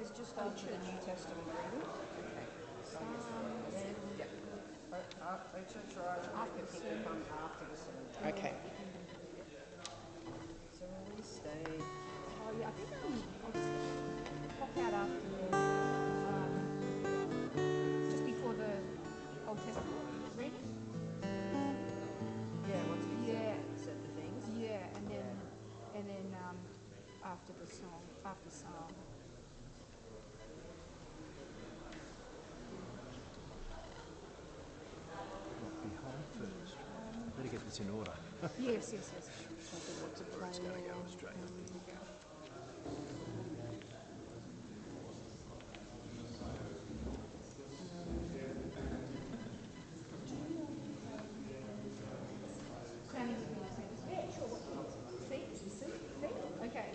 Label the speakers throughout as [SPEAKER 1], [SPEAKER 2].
[SPEAKER 1] is just after the New Testament reading.
[SPEAKER 2] Okay.
[SPEAKER 1] Then, yep. Church rise after people come after the sermon.
[SPEAKER 2] Okay.
[SPEAKER 1] So we stay.
[SPEAKER 3] Oh yeah, I think I'll just pop out after just before the Old Testament reading.
[SPEAKER 1] Yeah, once we
[SPEAKER 3] Yeah.
[SPEAKER 1] set the things.
[SPEAKER 3] Yeah, and then after the song, after psalm.
[SPEAKER 4] Behold first. Better get this in order.
[SPEAKER 3] Yes.
[SPEAKER 4] Lots of where it's going to go straight.
[SPEAKER 3] Yeah, sure. See? Okay.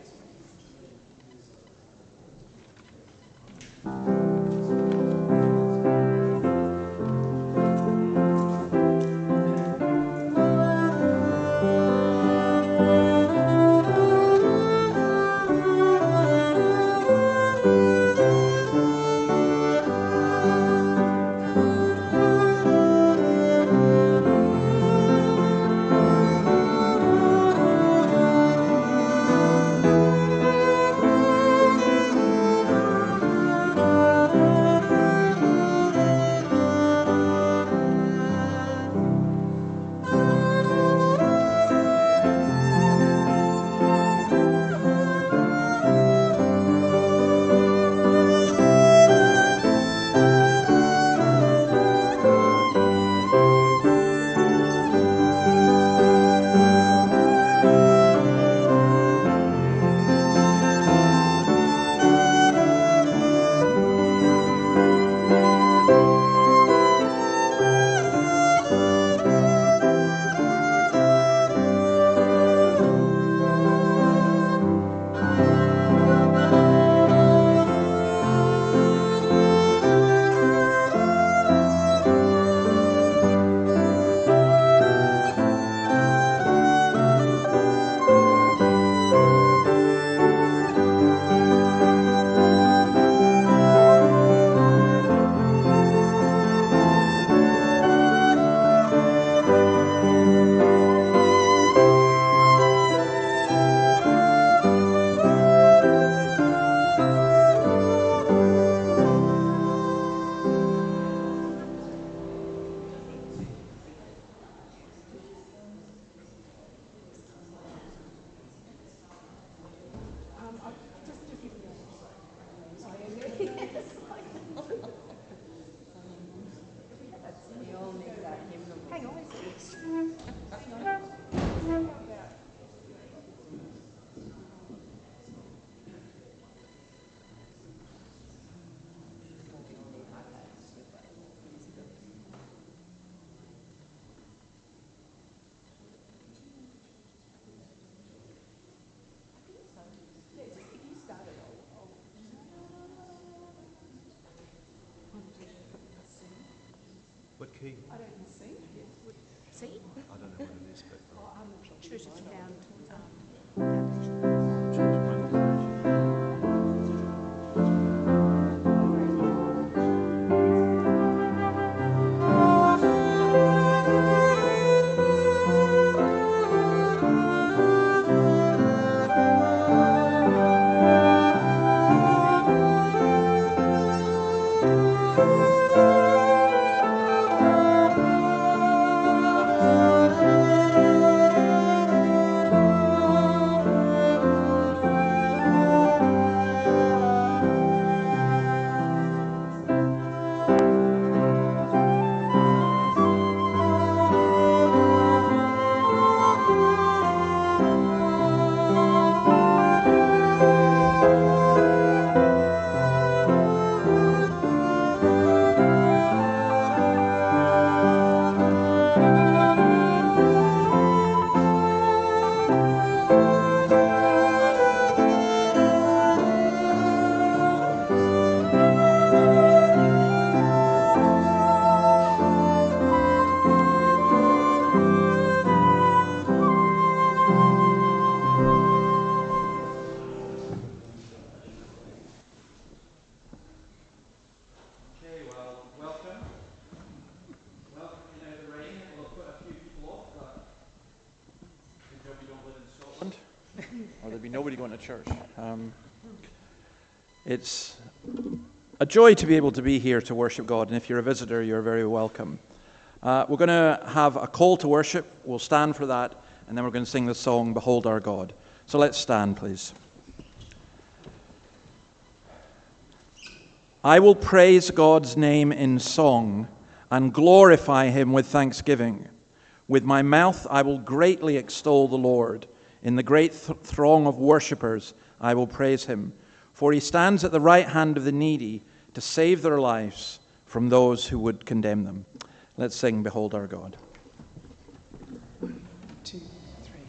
[SPEAKER 1] We all need that hymnal.
[SPEAKER 3] Hang on. Hang on. How about
[SPEAKER 1] We all need iPads with that visibility.
[SPEAKER 3] if you started, I'll
[SPEAKER 4] What key?
[SPEAKER 3] I don't see. See?
[SPEAKER 4] I don't know what it is, but
[SPEAKER 3] I'm not sure. Should have just down towards
[SPEAKER 4] change one.
[SPEAKER 2] be nobody going to church. It's a joy to be able to be here to worship God, and if you're a visitor, you're very welcome. We're going to have a call to worship. We'll stand for that, and then we're going to sing the song, Behold Our God. So let's stand, please. I will praise God's name in song and glorify him with thanksgiving. With my mouth I will greatly extol the Lord. In the great throng of worshippers I will praise him. For he stands at the right hand of the needy to save their lives from those who would condemn them. Let's sing, Behold Our God.
[SPEAKER 3] 1, 2, 3.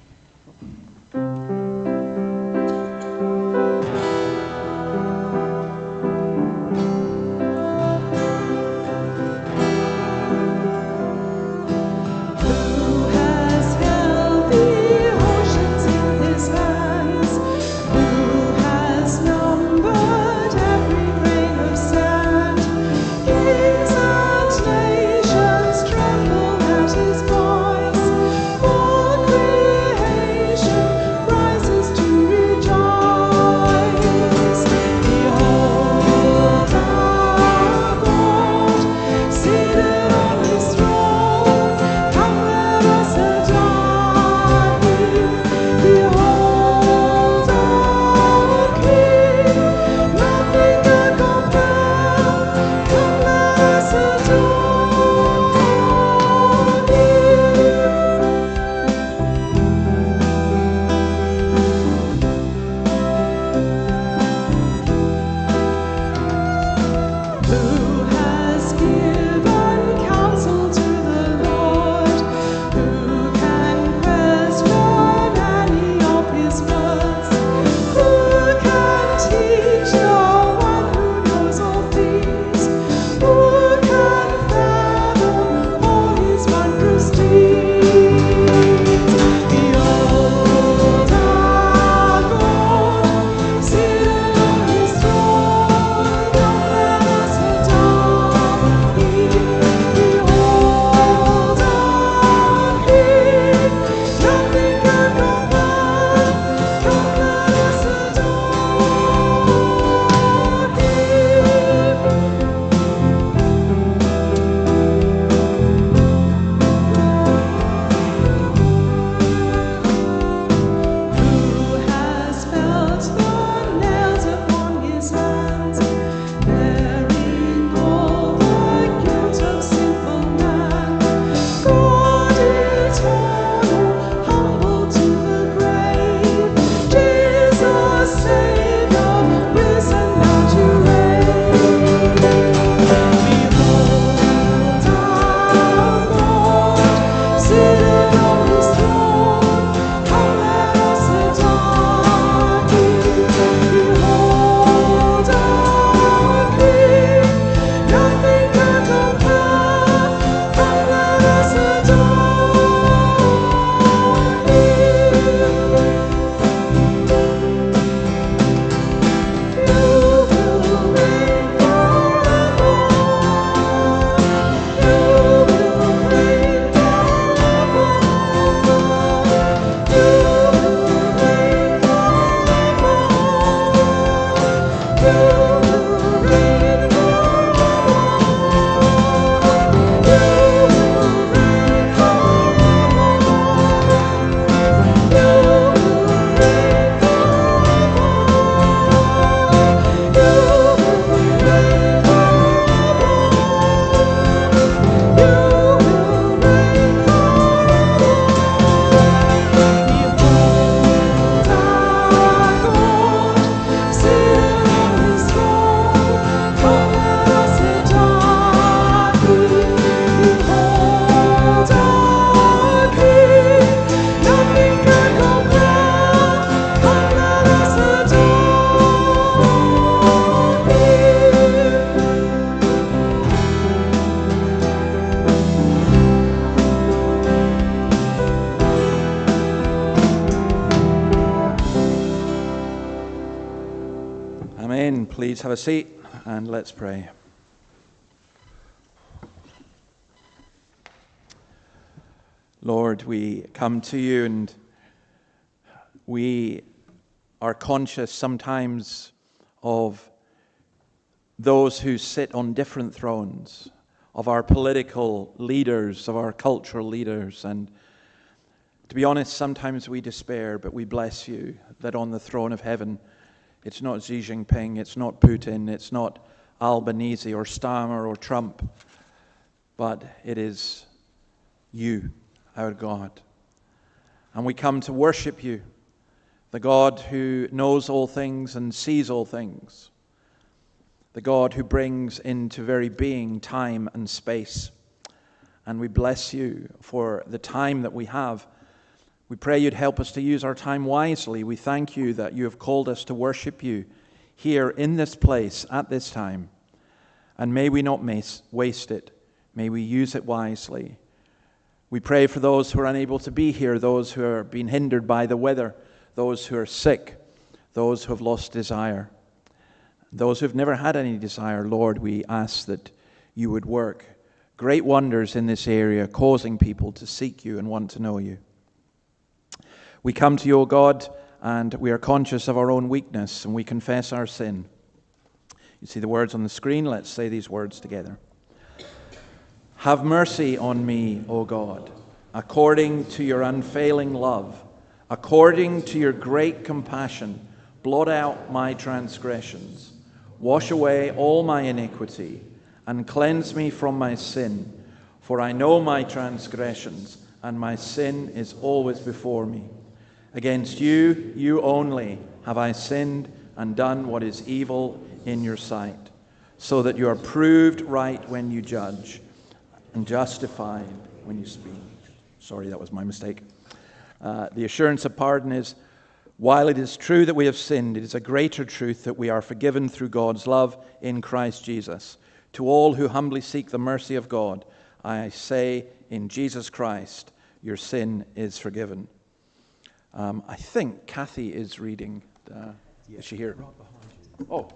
[SPEAKER 2] Please have a seat and let's pray. Lord, we come to you and we are conscious sometimes of those who sit on different thrones, of our political leaders, of our cultural leaders. And to be honest, sometimes we despair, but we bless you that on the throne of heaven, it's not Xi Jinping, it's not Putin, it's not Albanese or Starmer or Trump, but it is you, our God. And we come to worship you, the God who knows all things and sees all things, the God who brings into very being time and space. And we bless you for the time that we have. We pray you'd help us to use our time wisely. We thank you that you have called us to worship you here in this place at this time. And may we not waste it. May we use it wisely. We pray for those who are unable to be here, those who are being hindered by the weather, those who are sick, those who have lost desire, those who have never had any desire. Lord, we ask that you would work great wonders in this area, causing people to seek you and want to know you. We come to you, O God, and we are conscious of our own weakness, and we confess our sin. You see the words on the screen. Let's say these words together. Have mercy on me, O God, according to your unfailing love, according to your great compassion. Blot out my transgressions. Wash away all my iniquity, and cleanse me from my sin. For I know my transgressions, and my sin is always before me. Against you, you only, have I sinned and done what is evil in your sight, so that you are proved right when you judge, and justified when you speak. Sorry, that was my mistake. The assurance of pardon is, while it is true that we have sinned, it is a greater truth that we are forgiven through God's love in Christ Jesus. To all who humbly seek the mercy of God, I say, in Jesus Christ, your sin is forgiven. I think Kathy is reading. Is she here?
[SPEAKER 4] Right behind you.
[SPEAKER 2] Oh,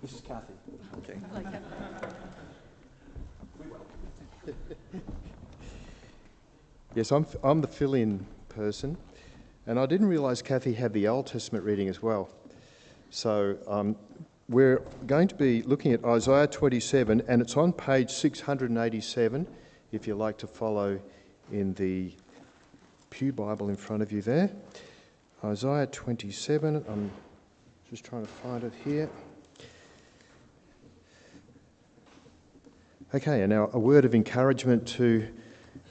[SPEAKER 2] this is Kathy. Okay.
[SPEAKER 5] Yes, I'm the fill-in person, and I didn't realise Kathy had the Old Testament reading as well. So we're going to be looking at Isaiah 27, and it's on page 687, if you like to follow in the Pew Bible in front of you there. Isaiah 27, I'm just trying to find it here. Okay, and now a word of encouragement to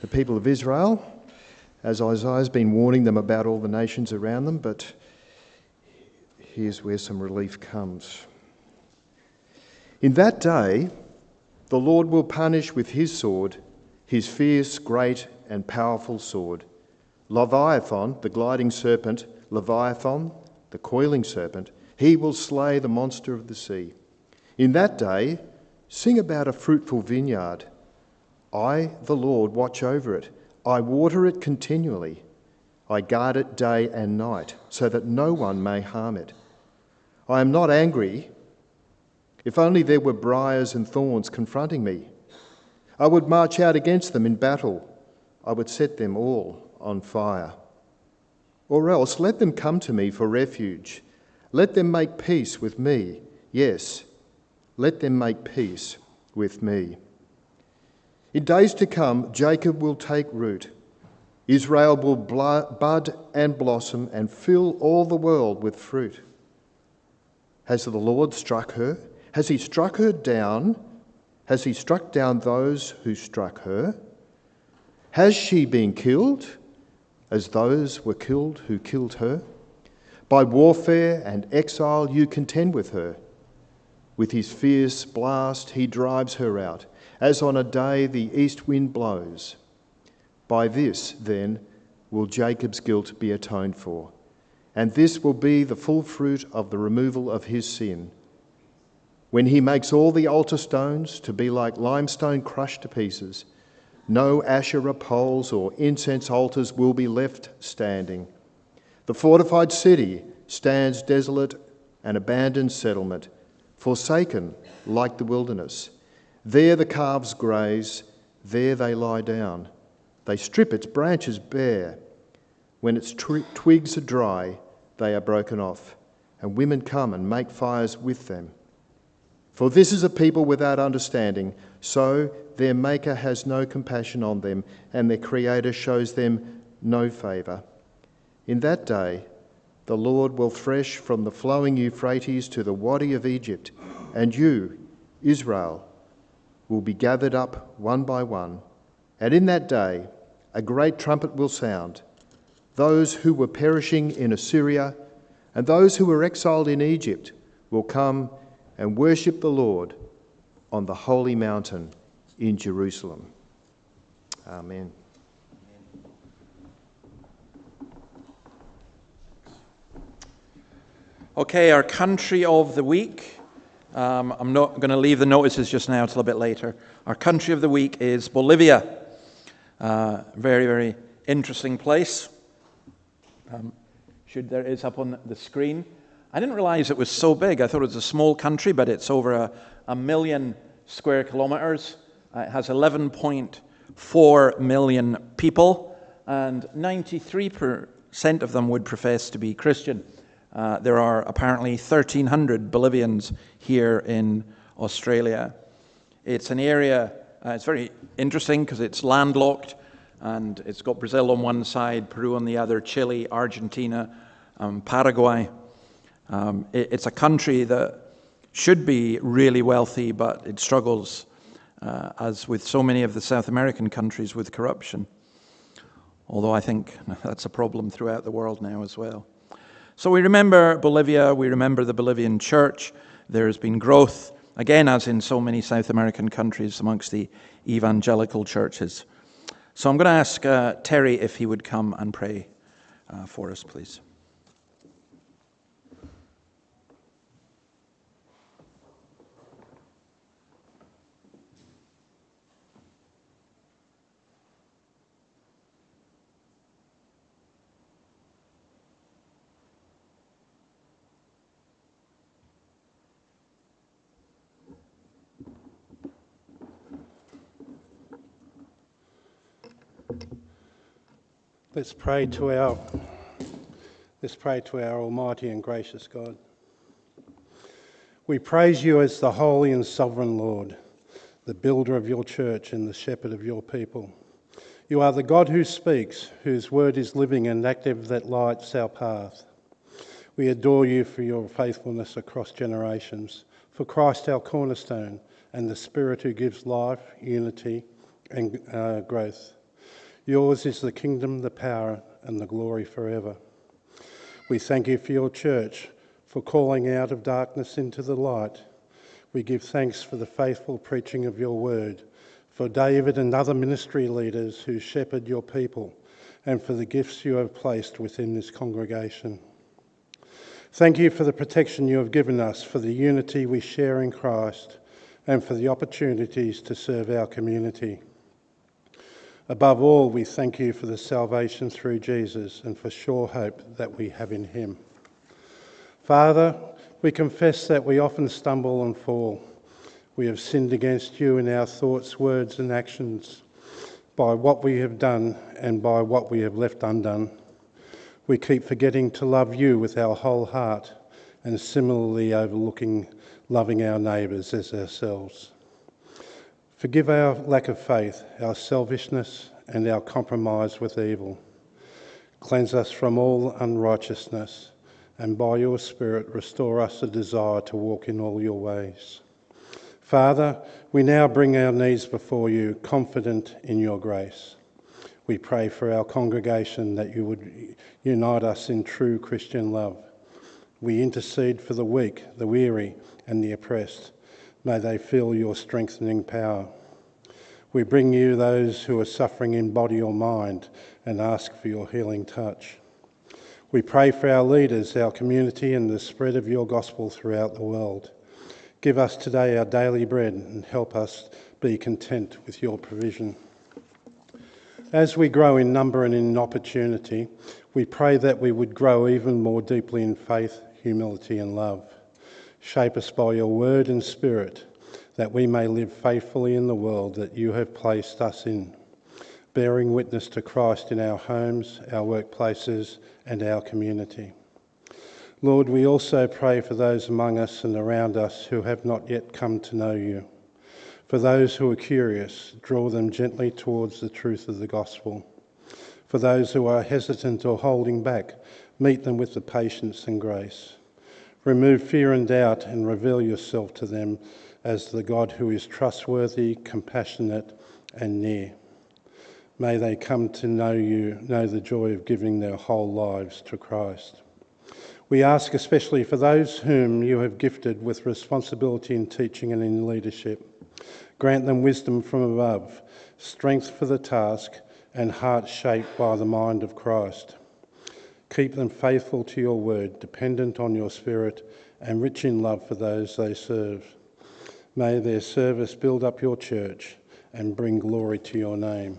[SPEAKER 5] the people of Israel, as Isaiah's been warning them about all the nations around them, but here's where some relief comes. In that day, the Lord will punish with his sword, his fierce, great and powerful sword. Leviathan, the gliding serpent, Leviathan, the coiling serpent, he will slay the monster of the sea. In that day, sing about a fruitful vineyard. I, the Lord, watch over it. I water it continually. I guard it day and night, so that no one may harm it. I am not angry. If only there were briars and thorns confronting me. I would march out against them in battle. I would set them all on fire. Or else let them come to me for refuge. Let them make peace with me. Yes, let them make peace with me. In days to come, Jacob will take root. Israel will bud and blossom and fill all the world with fruit. Has the Lord struck her? Has he struck her down? Has he struck down those who struck her? Has she been killed as those were killed who killed her? By warfare and exile you contend with her. With his fierce blast he drives her out, as on a day the east wind blows. By this, then, will Jacob's guilt be atoned for, and this will be the full fruit of the removal of his sin. When he makes all the altar stones to be like limestone crushed to pieces, no Asherah poles or incense altars will be left standing. The fortified city stands desolate, an abandoned settlement, forsaken like the wilderness. There the calves graze, there they lie down. They strip its branches bare. When its twigs are dry, they are broken off, and women come and make fires with them. For this is a people without understanding, so their Maker has no compassion on them, and their Creator shows them no favour. In that day, the Lord will thresh from the flowing Euphrates to the Wadi of Egypt, and you, Israel, will be gathered up one by one. And in that day, a great trumpet will sound. Those who were perishing in Assyria and those who were exiled in Egypt will come and worship the Lord on the holy mountain in Jerusalem. Amen.
[SPEAKER 2] Okay, our country of the week. I'm not going to leave the notices just now till a bit later. Our country of the week is Bolivia. Very, very interesting place. There is up on the screen. I didn't realize it was so big. I thought it was a small country, but it's over a million square kilometers. It has 11.4 million people, and 93% of them would profess to be Christian. There are apparently 1,300 Bolivians here in Australia. It's an area, it's very interesting because it's landlocked, and it's got Brazil on one side, Peru on the other, Chile, Argentina, Paraguay. It's a country that should be really wealthy, but it struggles, as with so many of the South American countries, with corruption. Although I think that's a problem throughout the world now as well. So we remember Bolivia, we remember the Bolivian church. There's been growth, again, as in so many South American countries, amongst the evangelical churches. So I'm going to ask Terry if he would come and pray for us, please.
[SPEAKER 6] Let's pray to our Almighty and gracious God. We praise you as the holy and sovereign Lord, the builder of your church and the shepherd of your people. You are the God who speaks, whose word is living and active, that lights our path. We adore you for your faithfulness across generations, for Christ our cornerstone and the Spirit who gives life, unity and growth. Yours is the kingdom, the power, and the glory forever. We thank you for your church, for calling out of darkness into the light. We give thanks for the faithful preaching of your word, for David and other ministry leaders who shepherd your people, and for the gifts you have placed within this congregation. Thank you for the protection you have given us, for the unity we share in Christ, and for the opportunities to serve our community. Above all, we thank you for the salvation through Jesus and for sure hope that we have in him. Father, we confess that we often stumble and fall. We have sinned against you in our thoughts, words and actions, by what we have done and by what we have left undone. We keep forgetting to love you with our whole heart and similarly overlooking loving our neighbours as ourselves. Forgive our lack of faith, our selfishness and our compromise with evil. Cleanse us from all unrighteousness, and by your Spirit restore us a desire to walk in all your ways. Father, we now bring our needs before you, confident in your grace. We pray for our congregation that you would unite us in true Christian love. We intercede for the weak, the weary and the oppressed. May they feel your strengthening power. We bring you those who are suffering in body or mind and ask for your healing touch. We pray for our leaders, our community and the spread of your gospel throughout the world. Give us today our daily bread and help us be content with your provision. As we grow in number and in opportunity, we pray that we would grow even more deeply in faith, humility and love. Shape us by your word and spirit, that we may live faithfully in the world that you have placed us in, bearing witness to Christ in our homes, our workplaces and our community. Lord, we also pray for those among us and around us who have not yet come to know you. For those who are curious, draw them gently towards the truth of the gospel. For those who are hesitant or holding back, meet them with the patience and grace. Remove fear and doubt and reveal yourself to them as the God who is trustworthy, compassionate, and near. May they come to know you, know the joy of giving their whole lives to Christ. We ask especially for those whom you have gifted with responsibility in teaching and in leadership. Grant them wisdom from above, strength for the task, and hearts shaped by the mind of Christ. Keep them faithful to your word, dependent on your Spirit, and rich in love for those they serve. May their service build up your church and bring glory to your name.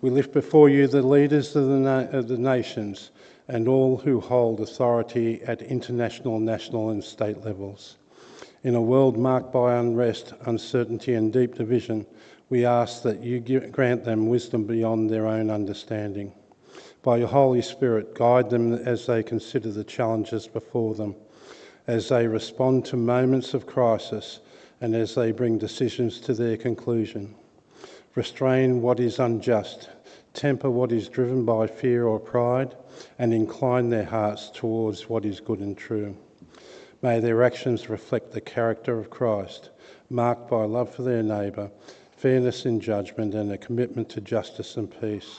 [SPEAKER 6] We lift before you the leaders of the nations and all who hold authority at international, national and state levels. In a world marked by unrest, uncertainty and deep division, we ask that you grant them wisdom beyond their own understanding. By your Holy Spirit, guide them as they consider the challenges before them, as they respond to moments of crisis and as they bring decisions to their conclusion. Restrain what is unjust, temper what is driven by fear or pride, and incline their hearts towards what is good and true. May their actions reflect the character of Christ, marked by love for their neighbour, fairness in judgment, and a commitment to justice and peace.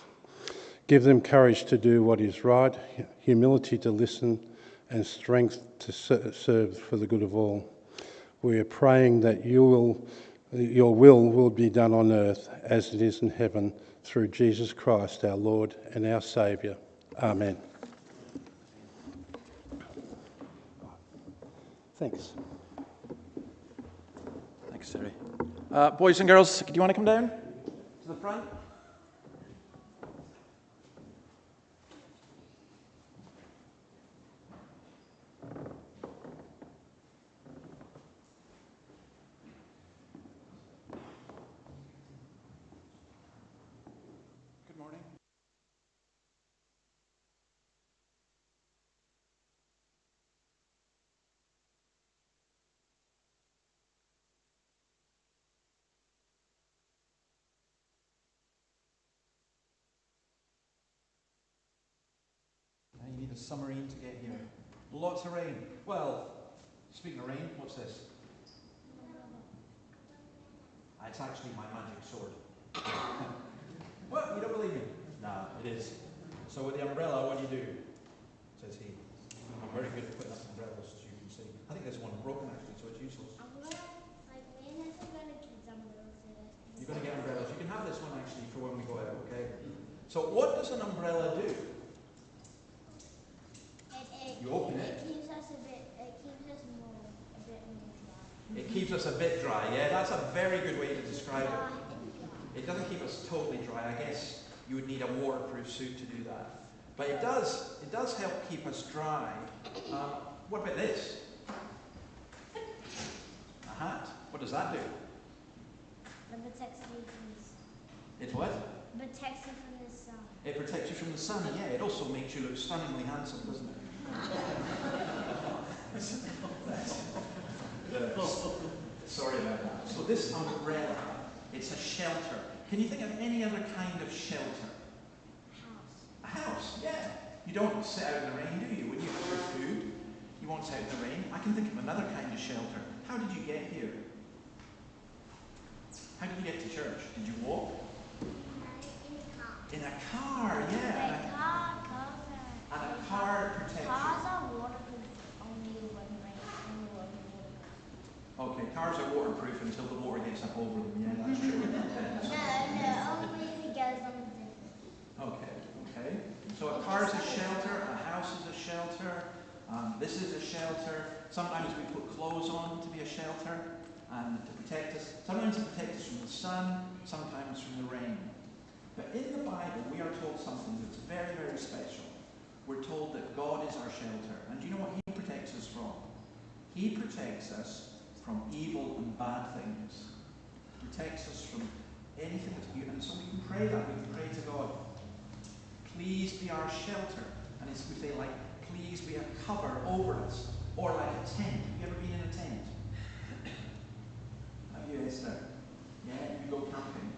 [SPEAKER 6] Give them courage to do what is right, humility to listen, and strength to serve for the good of all. We are praying that your will be done on earth as it is in heaven, through Jesus Christ, our Lord and our Saviour. Amen. Thanks.
[SPEAKER 2] Thanks, Terry. Boys and girls, do you want to come down to the front? Good morning. You need a submarine to get here. Lots of rain. Well, speaking of rain, what's this? It's actually my magic sword. What? You don't believe me? No, it is. So with the umbrella, what do? Says he. I'm very good at putting up umbrellas, as you can see. I think there's one broken actually, so it's useless. You're going to get umbrellas. You can have this one actually for when we go out, okay? So what does an umbrella do? You open it.
[SPEAKER 3] It keeps us a bit more dry.
[SPEAKER 2] It keeps us a bit dry, yeah? That's a very good way to describe it. It doesn't keep us totally dry. I guess you would need a waterproof suit to do that. But it does help keep us dry. What about this? A hat. What does that do?
[SPEAKER 3] It protects you from the sun.
[SPEAKER 2] It what?
[SPEAKER 3] Protects you from the sun.
[SPEAKER 2] It protects you from the sun, yeah. It also makes you look stunningly handsome, doesn't it? Sorry about that. So this umbrella, it's a shelter. Can you think of any other kind of shelter? A house, yeah. You don't sit out in the rain, do you? When you have your food, you won't sit out in the rain. I can think of another kind of shelter. How did you get here? How did you get to church? Did you walk? In a car, yeah. And a car protects you.
[SPEAKER 3] Cars are waterproof only when rain.
[SPEAKER 2] Okay, cars are waterproof until the water gets up over them. Yeah, that's true.
[SPEAKER 3] No, only if it goes on the different.
[SPEAKER 2] Okay. So a car is a shelter, a house is a shelter, this is a shelter. Sometimes we put clothes on to be a shelter and to protect us. Sometimes to protect us from the sun, sometimes from the rain. But in the Bible, we are told something that's very, very special. We're told that God is our shelter. And do you know what He protects us from? He protects us from evil and bad things. He protects us from anything that's evil. And so we can pray that. We can pray to God, please be our shelter. And we say, like, please be a cover over us, or like a tent. Have you ever been in a tent? Have you, Esther? Yeah, you go camping.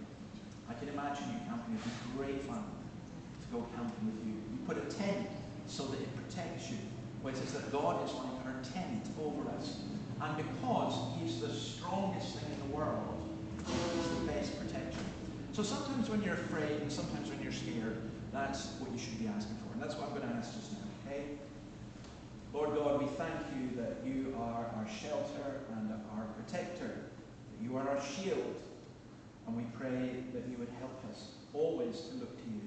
[SPEAKER 2] I can imagine you camping. It'd be great fun to go camping with you. You put a tent so that it protects you. Well, it says that God is like our tent over us. And because He's the strongest thing in the world, He's the best protection. So sometimes when you're afraid and sometimes when you're scared, that's what you should be asking for. And that's what I'm going to ask just now, okay? Lord God, we thank you that you are our shelter and our protector, that you are our shield. And we pray that you would help us always to look to you.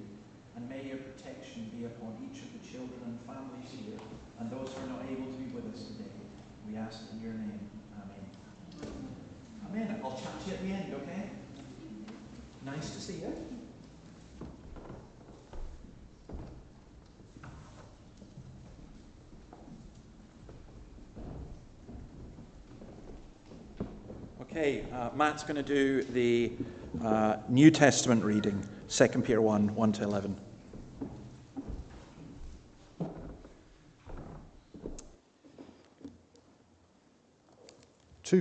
[SPEAKER 2] And may your protection be upon each of the children and families here, and those who are not able to be with us today. We ask in your name. Amen. Amen. I'll chat to you at the end, okay? Nice to see you. Okay, Matt's going to do the New Testament reading, 2 Peter 1, 1 to 11.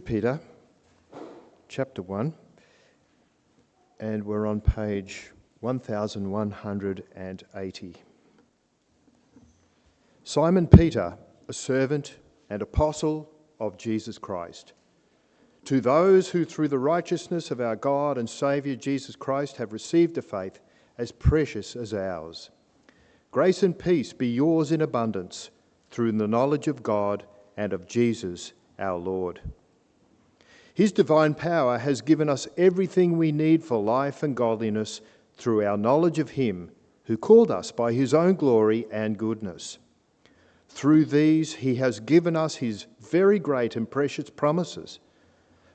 [SPEAKER 5] Peter, chapter 1, and we're on page 1180. Simon Peter, a servant and apostle of Jesus Christ, to those who through the righteousness of our God and Saviour Jesus Christ have received a faith as precious as ours. Grace and peace be yours in abundance through the knowledge of God and of Jesus our Lord. His divine power has given us everything we need for life and godliness through our knowledge of Him who called us by His own glory and goodness. Through these He has given us His very great and precious promises,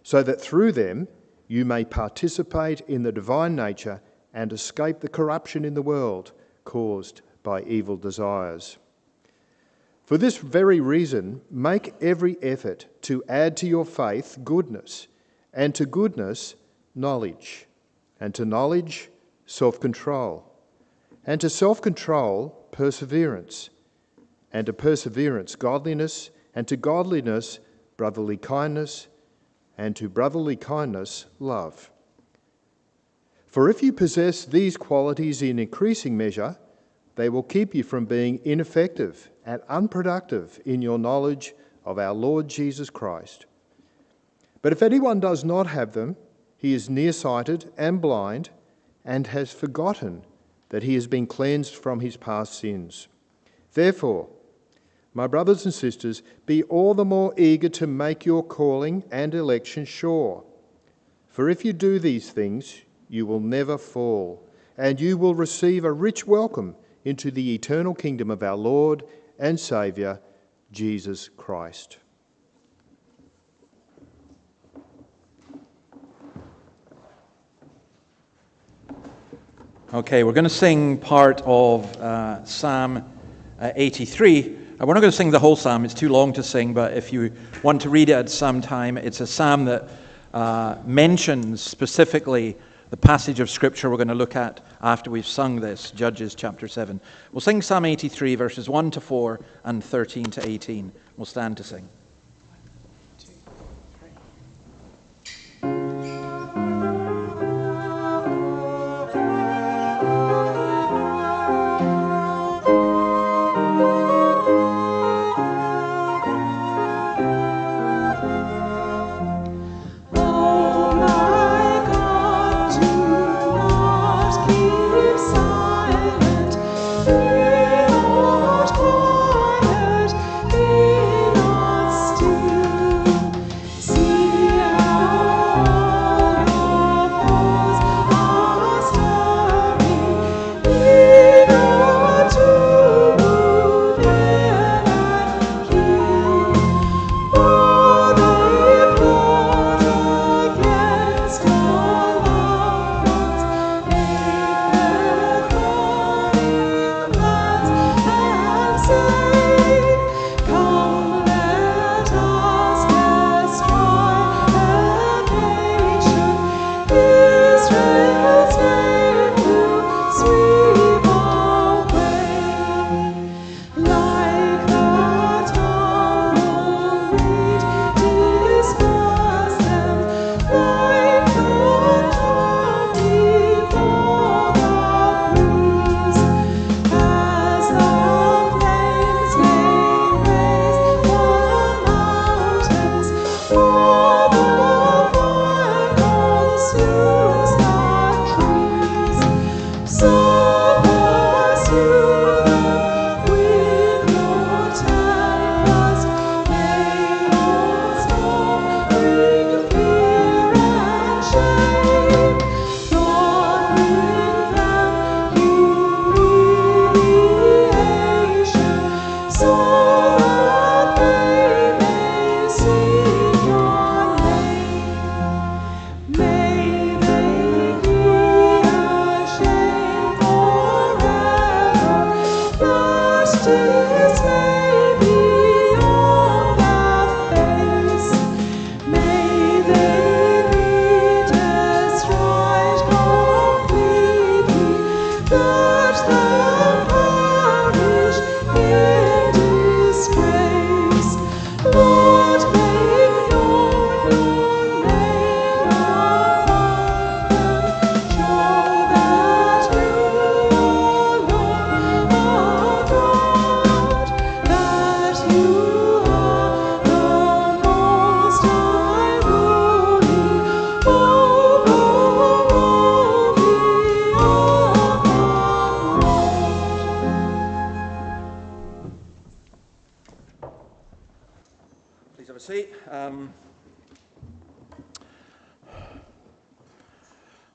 [SPEAKER 5] so that through them you may participate in the divine nature and escape the corruption in the world caused by evil desires. For this very reason, make every effort to add to your faith goodness, and to goodness, knowledge, and to knowledge, self-control, and to self-control, perseverance, and to perseverance, godliness, and to godliness, brotherly kindness, and to brotherly kindness, love. For if you possess these qualities in increasing measure, they will keep you from being ineffective and unproductive in your knowledge of our Lord Jesus Christ. But if anyone does not have them, he is nearsighted and blind, and has forgotten that he has been cleansed from his past sins. Therefore, my brothers and sisters, be all the more eager to make your calling and election sure. For if you do these things, you will never fall, and you will receive a rich welcome into the eternal kingdom of our Lord and Saviour, Jesus Christ.
[SPEAKER 2] Okay, we're going to sing part of Psalm 83. We're not going to sing the whole psalm, it's too long to sing, but if you want to read it at some time, it's a psalm that mentions specifically the passage of Scripture we're going to look at after we've sung this, Judges chapter 7. We'll sing Psalm 83, verses 1 to 4 and 13 to 18. We'll stand to sing.
[SPEAKER 7] Be not quiet, be not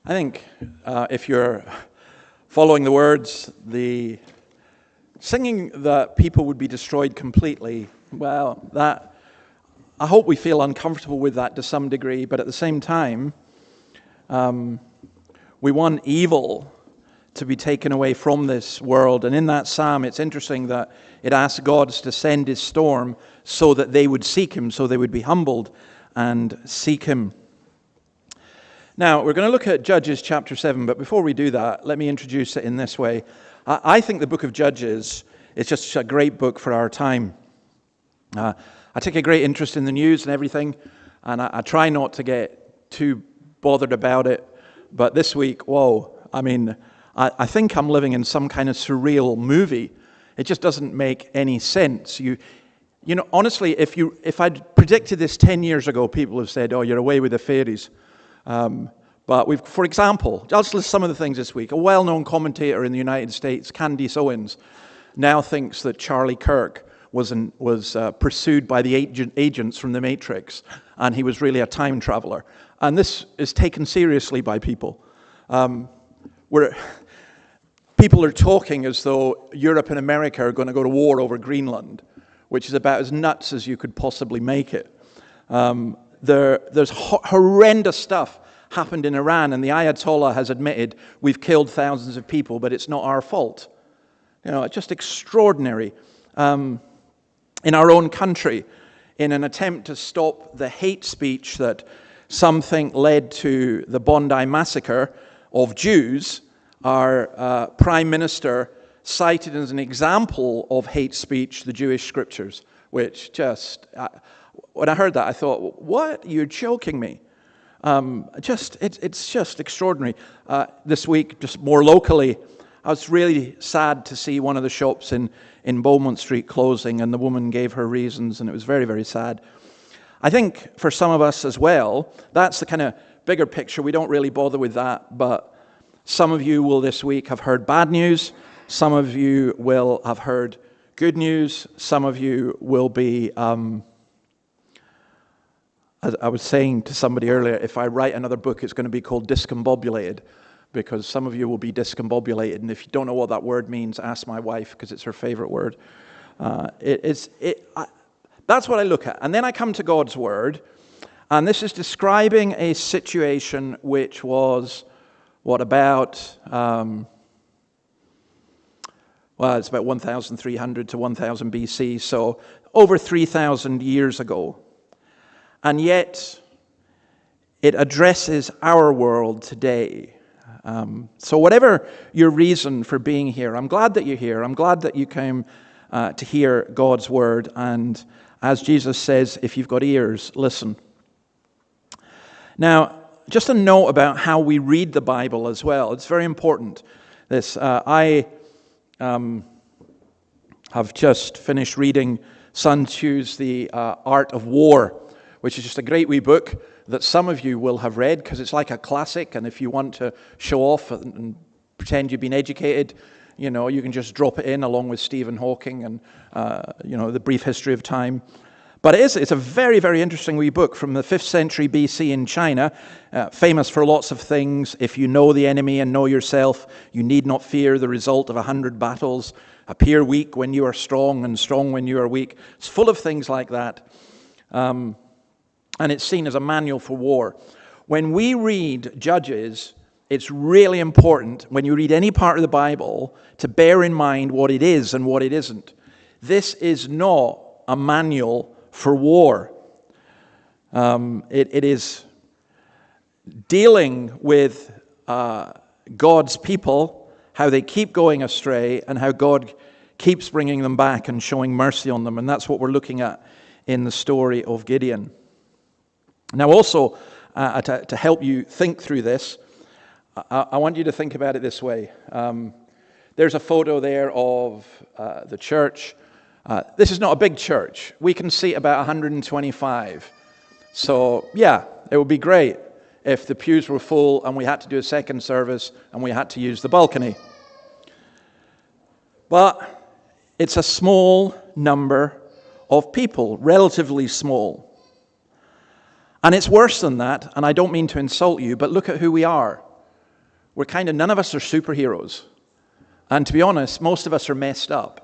[SPEAKER 2] I think if you're following the words, the singing that people would be destroyed completely, well, that I hope we feel uncomfortable with that to some degree, but at the same time, we want evil to be taken away from this world. And in that psalm, it's interesting that it asks God to send his storm so that they would seek him, so they would be humbled and seek him. Now, we're going to look at Judges chapter 7, but before we do that, let me introduce it in this way. I think the book of Judges is just a great book for our time. I take a great interest in the news and everything, and I try not to get too bothered about it. But this week, whoa, I mean, I think I'm living in some kind of surreal movie. It just doesn't make any sense. You know, honestly, if I'd predicted this 10 years ago, people have said, oh, you're away with the fairies. But for example, I'll just list some of the things this week. A well-known commentator in the United States, Candace Owens, now thinks that Charlie Kirk was pursued by the agents from the Matrix, and he was really a time traveler. And this is taken seriously by people. People are talking as though Europe and America are going to go to war over Greenland, which is about as nuts as you could possibly make it. There's horrendous stuff happened in Iran, and the Ayatollah has admitted we've killed thousands of people, but it's not our fault. You know, it's just extraordinary. In our own country, in an attempt to stop the hate speech that some think led to the Bondi massacre of Jews, our Prime Minister cited as an example of hate speech the Jewish scriptures, which just... when I heard that, I thought, what? You're joking me. It's just extraordinary. This week, just more locally, I was really sad to see one of the shops in Beaumont Street closing, and the woman gave her reasons, and it was very, very sad. I think for some of us as well, that's the kind of bigger picture. We don't really bother with that, but some of you will this week have heard bad news. Some of you will have heard good news. Some of you will be... As I was saying to somebody earlier, if I write another book, it's going to be called Discombobulated, because some of you will be discombobulated. And if you don't know what that word means, ask my wife, because it's her favorite word. That's what I look at. And then I come to God's word, and this is describing a situation which was, about... it's about 1,300 to 1,000 BC, so over 3,000 years ago. And yet, it addresses our world today. So whatever your reason for being here, I'm glad that you're here. I'm glad that you came to hear God's word. And as Jesus says, if you've got ears, listen. Now, just a note about how we read the Bible as well. It's very important. I have just finished reading Sun Tzu's The Art of War, which is just a great wee book that some of you will have read because it's like a classic, and if you want to show off and pretend you've been educated, you know, you can just drop it in along with Stephen Hawking and, The Brief History of Time. But it's a very, very interesting wee book from the 5th century BC in China, famous for lots of things. If you know the enemy and know yourself, you need not fear the result of 100 battles. Appear weak when you are strong, and strong when you are weak. It's full of things like that. And it's seen as a manual for war. When we read Judges, it's really important, when you read any part of the Bible, to bear in mind what it is and what it isn't. This is not a manual for war. It is dealing with God's people, how they keep going astray, and how God keeps bringing them back and showing mercy on them. And that's what we're looking at in the story of Gideon. Now also, to help you think through this, I want you to think about it this way. There's a photo there of the church. This is not a big church. We can seat about 125. So, yeah, it would be great if the pews were full and we had to do a second service and we had to use the balcony. But it's a small number of people, relatively small. And it's worse than that, and I don't mean to insult you, but look at who we are. none of us are superheroes. And to be honest, most of us are messed up.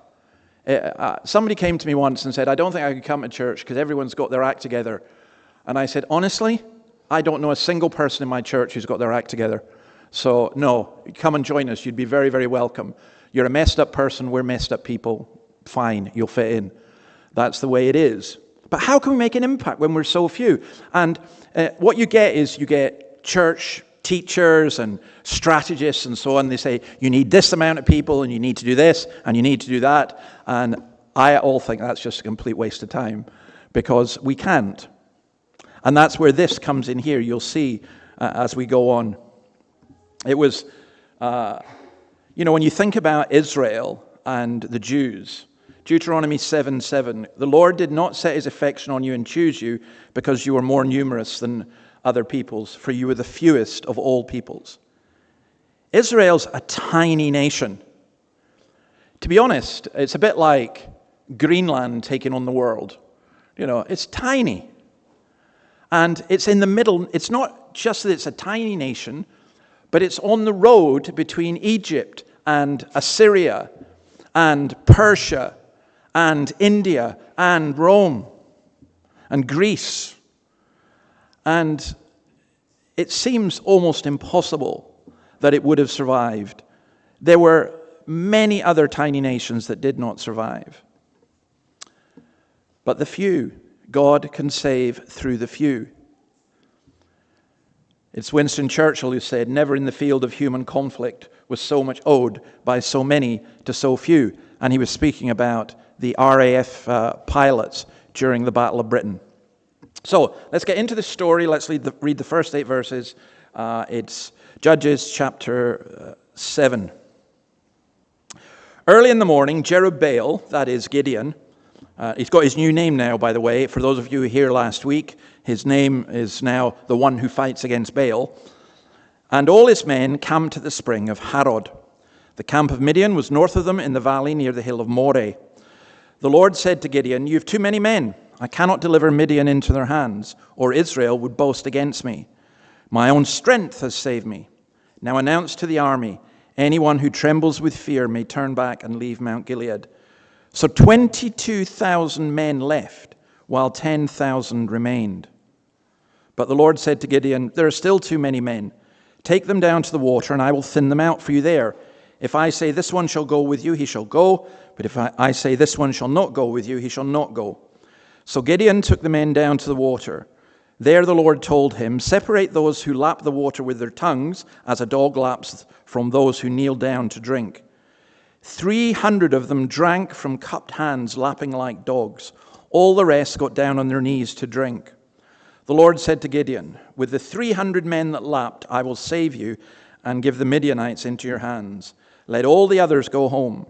[SPEAKER 2] Somebody came to me once and said, I don't think I could come to church because everyone's got their act together. And I said, honestly, I don't know a single person in my church who's got their act together. So no, come and join us. You'd be very, very welcome. You're a messed up person. We're messed up people. Fine, you'll fit in. That's the way it is. But how can we make an impact when we're so few? And what you get is you get church teachers and strategists and so on. They say, you need this amount of people and you need to do this and you need to do that. And I all think that's just a complete waste of time because we can't. And that's where this comes in here. You'll see as we go on. It was, when you think about Israel and the Jews, Deuteronomy 7:7, the Lord did not set his affection on you and choose you because you were more numerous than other peoples, for you were the fewest of all peoples. Israel's a tiny nation. To be honest, it's a bit like Greenland taking on the world. It's tiny. And it's in the middle. It's not just that it's a tiny nation, but it's on the road between Egypt and Assyria and Persia and India and Rome and Greece. And it seems almost impossible that it would have survived. There were many other tiny nations that did not survive. But the few, God can save through the few. It's Winston Churchill who said, never in the field of human conflict was so much owed by so many to so few. And he was speaking about the RAF pilots during the Battle of Britain. So let's get into the story. Let's read the first 8 verses. It's Judges chapter 7. Early in the morning, Jerubbaal, that is Gideon, he's got his new name now, by the way. For those of you who were here last week, his name is now the one who fights against Baal. And all his men camped at the spring of Harod. The camp of Midian was north of them in the valley near the hill of Moreh. The Lord said to Gideon, you have too many men. I cannot deliver Midian into their hands, or Israel would boast against me. My own strength has saved me. Now announce to the army, anyone who trembles with fear may turn back and leave Mount Gilead. So 22,000 men left, while 10,000 remained. But the Lord said to Gideon, there are still too many men. Take them down to the water, and I will thin them out for you there. If I say this one shall go with you, he shall go. But if I say this one shall not go with you, he shall not go. So Gideon took the men down to the water. There the Lord told him, separate those who lap the water with their tongues, as a dog laps, from those who kneel down to drink. 300 of them drank from cupped hands, lapping like dogs. All the rest got down on their knees to drink. The Lord said to Gideon, with the 300 men that lapped, I will save you and give the Midianites into your hands. Let all the others go home.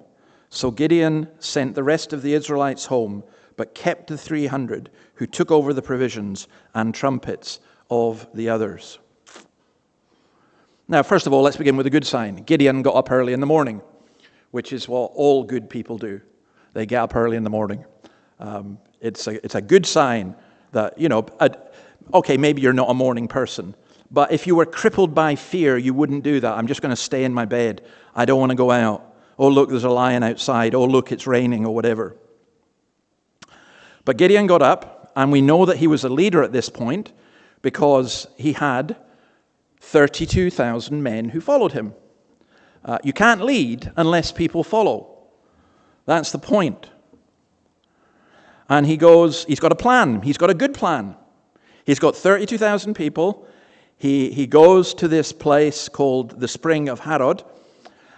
[SPEAKER 2] So Gideon sent the rest of the Israelites home, but kept the 300 who took over the provisions and trumpets of the others. Now, first of all, let's begin with a good sign. Gideon got up early in the morning, which is what all good people do. They get up early in the morning. It's a good sign that, okay, maybe you're not a morning person, but if you were crippled by fear, you wouldn't do that. I'm just going to stay in my bed. I don't want to go out. Oh, look, there's a lion outside. Oh, look, it's raining or whatever. But Gideon got up, and we know that he was a leader at this point because he had 32,000 men who followed him. You can't lead unless people follow. That's the point. And he's got a plan. He's got a good plan. He's got 32,000 people. He goes to this place called the Spring of Harod,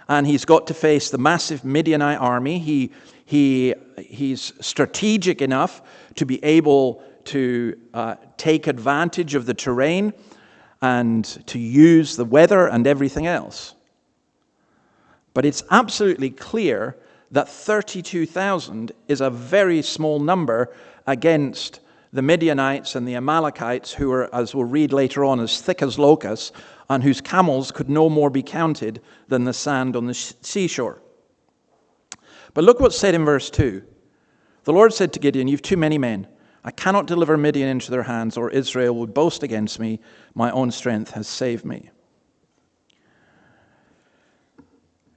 [SPEAKER 2] and he's got to face the massive Midianite army. He's strategic enough to be able to take advantage of the terrain and to use the weather and everything else. But it's absolutely clear that 32,000 is a very small number against the Midianites and the Amalekites, who are, as we'll read later on, as thick as locusts, and whose camels could no more be counted than the sand on the seashore. But look what's said in verse 2. The Lord said to Gideon, you've too many men. I cannot deliver Midian into their hands, or Israel would boast against me. My own strength has saved me.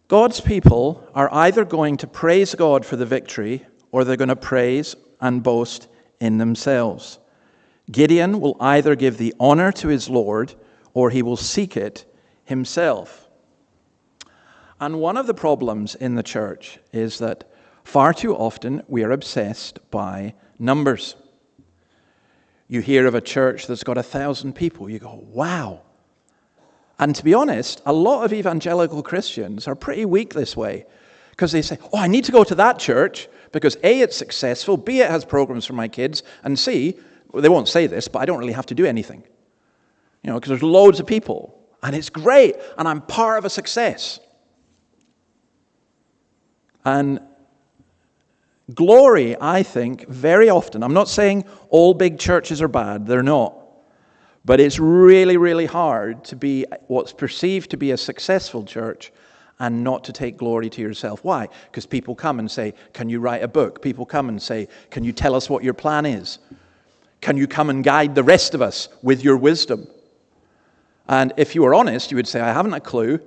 [SPEAKER 2] God's people are either going to praise God for the victory, or they're going to praise and boast in themselves. Gideon will either give the honor to his Lord, or he will seek it himself. And one of the problems in the church is that far too often we are obsessed by numbers. You hear of a church that's got 1,000 people, you go, wow. And to be honest, a lot of evangelical Christians are pretty weak this way, because they say, oh, I need to go to that church because A, it's successful, B, it has programs for my kids, and C, well, they won't say this, but I don't really have to do anything. Because there's loads of people, and it's great, and I'm part of a success. And glory, I think, very often, I'm not saying all big churches are bad, they're not. But it's really, really hard to be what's perceived to be a successful church and not to take glory to yourself. Why? Because people come and say, can you write a book? People come and say, can you tell us what your plan is? Can you come and guide the rest of us with your wisdom? And if you were honest, you would say, I haven't a clue.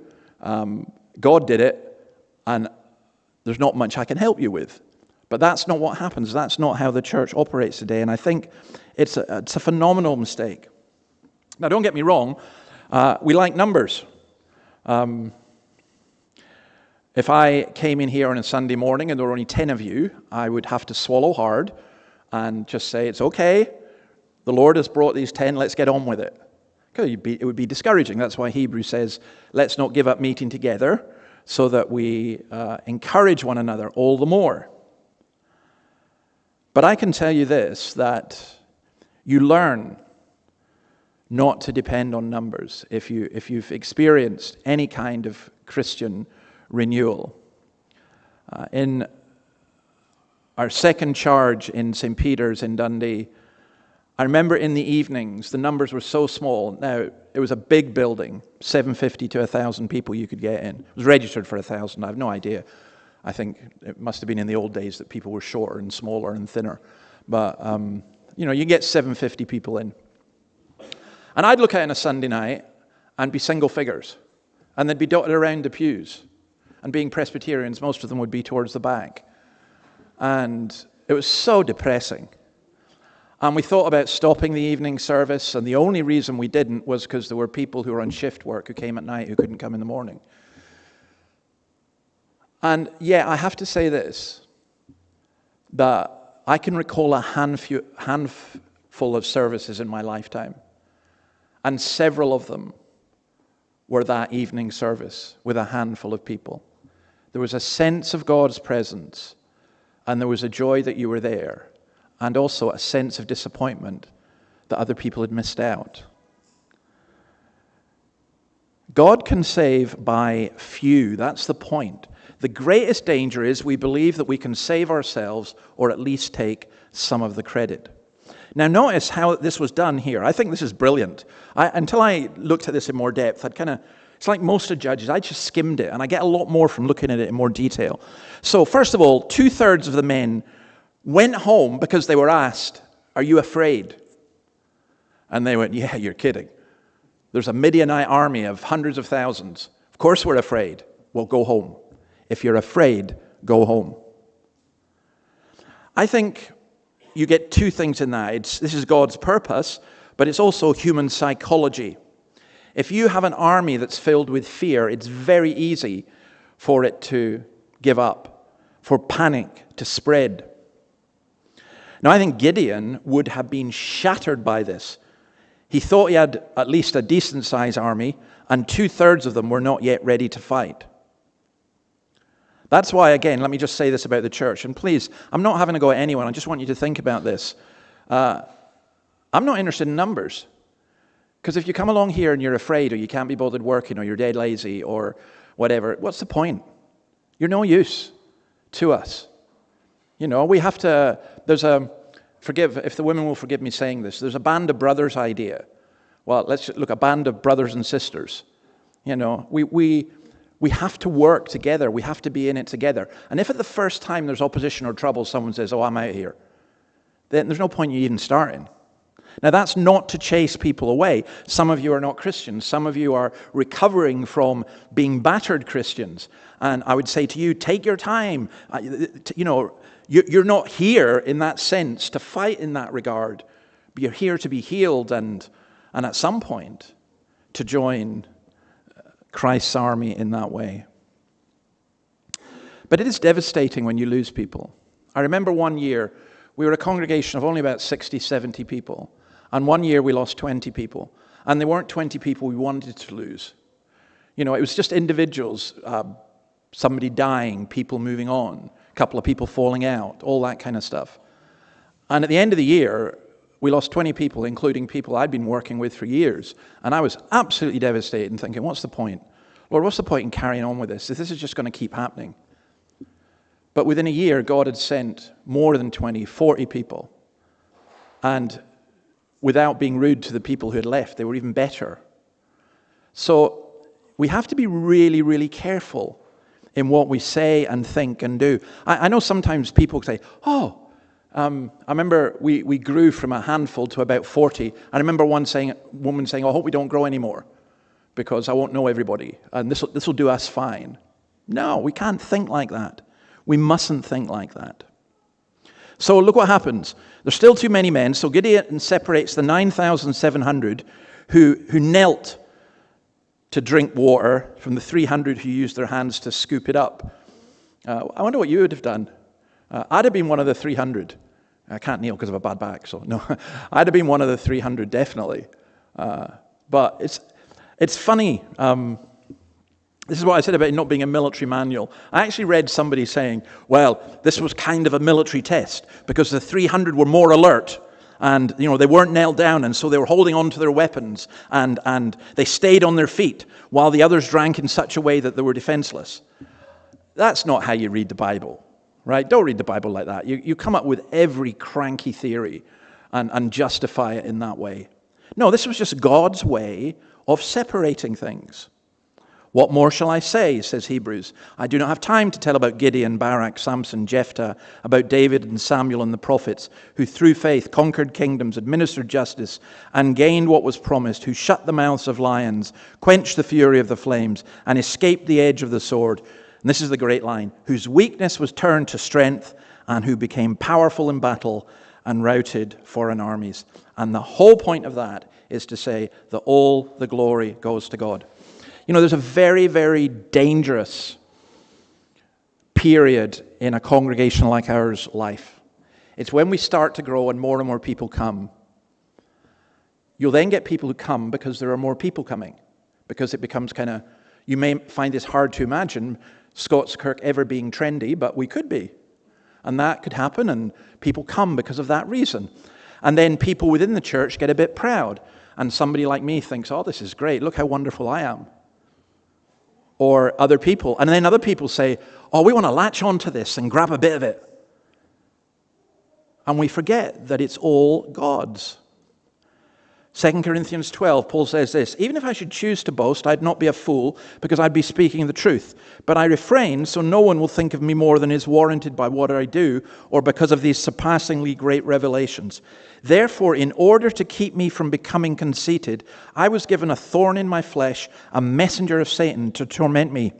[SPEAKER 2] God did it, and there's not much I can help you with. But that's not what happens. That's not how the church operates today. And I think it's a phenomenal mistake. Now, don't get me wrong. We like numbers. If I came in here on a Sunday morning and there were only 10 of you, I would have to swallow hard and just say, it's okay. The Lord has brought these 10. Let's get on with it. Because it would be discouraging. That's why Hebrews says, let's not give up meeting together, so that we encourage one another all the more. But I can tell you this, that you learn not to depend on numbers if you've experienced any kind of Christian renewal. In our second charge in St. Peter's in Dundee, I remember in the evenings, the numbers were so small. Now, it was a big building, 750 to 1,000 people you could get in. It was registered for 1,000, I have no idea. I think it must have been in the old days that people were shorter and smaller and thinner. But, you get 750 people in. And I'd look at it on a Sunday night and be single figures. And they'd be dotted around the pews. And being Presbyterians, most of them would be towards the back. And it was so depressing. And we thought about stopping the evening service, and the only reason we didn't was because there were people who were on shift work who came at night who couldn't come in the morning. And yeah, I have to say this, that I can recall a handful of services in my lifetime, and several of them were that evening service with a handful of people. There was a sense of God's presence, and there was a joy that you were there, and also a sense of disappointment that other people had missed out. God can save by few. That's the point. The greatest danger is we believe that we can save ourselves, or at least take some of the credit. Now notice how this was done here. I think this is brilliant. Until I looked at this in more depth, it's like most of Judges, I just skimmed it, and I get a lot more from looking at it in more detail. So first of all, 2/3 of the men went home because they were asked, are you afraid? And they went, yeah, you're kidding. There's a Midianite army of hundreds of thousands. Of course we're afraid. Well, go home. If you're afraid, go home. I think you get two things in that. This is God's purpose, but it's also human psychology. If you have an army that's filled with fear, it's very easy for it to give up, for panic to spread. Now, I think Gideon would have been shattered by this. He thought he had at least a decent-sized army, and 2/3 of them were not yet ready to fight. That's why, again, let me just say this about the church. And please, I'm not having to go at anyone. I just want you to think about this. I'm not interested in numbers. Because if you come along here and you're afraid, or you can't be bothered working, or you're dead lazy, or whatever, what's the point? You're no use to us. We have to, forgive, if the women will forgive me saying this, there's a band of brothers idea. Well, let's look, a band of brothers and sisters. We have to work together. We have to be in it together. And if at the first time there's opposition or trouble, someone says, oh, I'm out here, then there's no point in you even starting. Now, that's not to chase people away. Some of you are not Christians. Some of you are recovering from being battered Christians. And I would say to you, take your time. You're not here in that sense to fight in that regard. But you're here to be healed and at some point to join Christ's army in that way. But it is devastating when you lose people. I remember one year, we were a congregation of only about 60, 70 people. And one year we lost 20 people. And they weren't 20 people we wanted to lose. It was just individuals, somebody dying, people moving on, a couple of people falling out, all that kind of stuff. And at the end of the year, we lost 20 people, including people I'd been working with for years. And I was absolutely devastated and thinking, what's the point? Lord, what's the point in carrying on with this? If this is just going to keep happening. But within a year, God had sent more than 20, 40 people. And without being rude to the people who had left, they were even better. So we have to be really, really careful in what we say and think and do. I know sometimes people say, I remember we grew from a handful to about 40. I remember one woman saying, I hope we don't grow anymore because I won't know everybody and this will do us fine. No, we can't think like that. We mustn't think like that. So look what happens. There's still too many men, so Gideon separates the 9,700 who knelt to drink water from the 300 who used their hands to scoop it up. I wonder what you would have done. I'd have been one of the 300. I can't kneel because of a bad back, so no. I'd have been one of the 300, definitely. But it's funny. This is what I said about it not being a military manual. I actually read somebody saying, well, this was kind of a military test because the 300 were more alert and they weren't nailed down and so they were holding on to their weapons and they stayed on their feet while the others drank in such a way that they were defenseless. That's not how you read the Bible, right? Don't read the Bible like that. You come up with every cranky theory and justify it in that way. No, this was just God's way of separating things. What more shall I say, says Hebrews. I do not have time to tell about Gideon, Barak, Samson, Jephthah, about David and Samuel and the prophets, who through faith conquered kingdoms, administered justice, and gained what was promised, who shut the mouths of lions, quenched the fury of the flames, and escaped the edge of the sword. And this is the great line, whose weakness was turned to strength, and who became powerful in battle and routed foreign armies. And the whole point of that is to say that all the glory goes to God. There's a very, very dangerous period in a congregation like ours life. It's when we start to grow and more people come. You'll then get people who come because there are more people coming. Because it becomes you may find this hard to imagine, Scots, Kirk ever being trendy, but we could be. And that could happen, and people come because of that reason. And then people within the church get a bit proud. And somebody like me thinks, this is great, look how wonderful I am. Or other people. And then other people say, we want to latch onto this and grab a bit of it. And we forget that it's all God's. 2 Corinthians 12, Paul says this, even if I should choose to boast, I'd not be a fool, because I'd be speaking the truth. But I refrain, so no one will think of me more than is warranted by what I do, or because of these surpassingly great revelations. Therefore, in order to keep me from becoming conceited, I was given a thorn in my flesh, a messenger of Satan to torment me.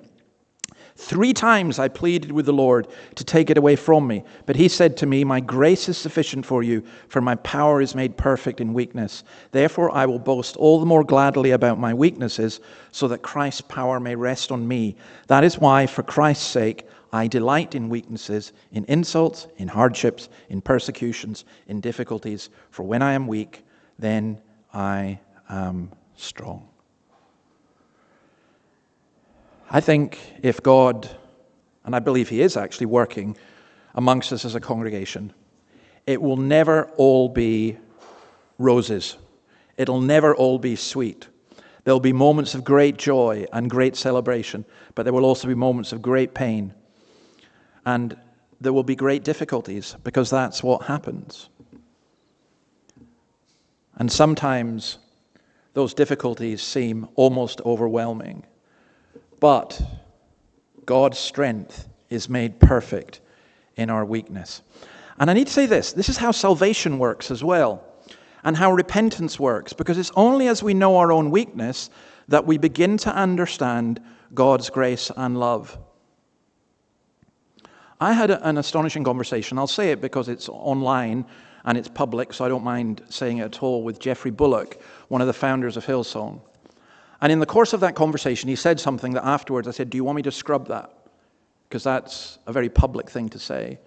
[SPEAKER 2] 3 times I pleaded with the Lord to take it away from me. But he said to me, my grace is sufficient for you, for my power is made perfect in weakness. Therefore I will boast all the more gladly about my weaknesses, so that Christ's power may rest on me. That is why, for Christ's sake, I delight in weaknesses, in insults, in hardships, in persecutions, in difficulties. For when I am weak, then I am strong. I think if God, and I believe he is actually working amongst us as a congregation, it will never all be roses. It'll never all be sweet. There'll be moments of great joy and great celebration, but there will also be moments of great pain. And there will be great difficulties, because that's what happens. And sometimes those difficulties seem almost overwhelming. But God's strength is made perfect in our weakness. And I need to say this is how salvation works as well. and how repentance works, because it's only as we know our own weakness that we begin to understand God's grace and love. I had an astonishing conversation. I'll say it because it's online and it's public, so I don't mind saying it at all, with Jeffrey Bullock, one of the founders of Hillsong. And in the course of that conversation, he said something that afterwards I said, do you want me to scrub that? Because that's a very public thing to say.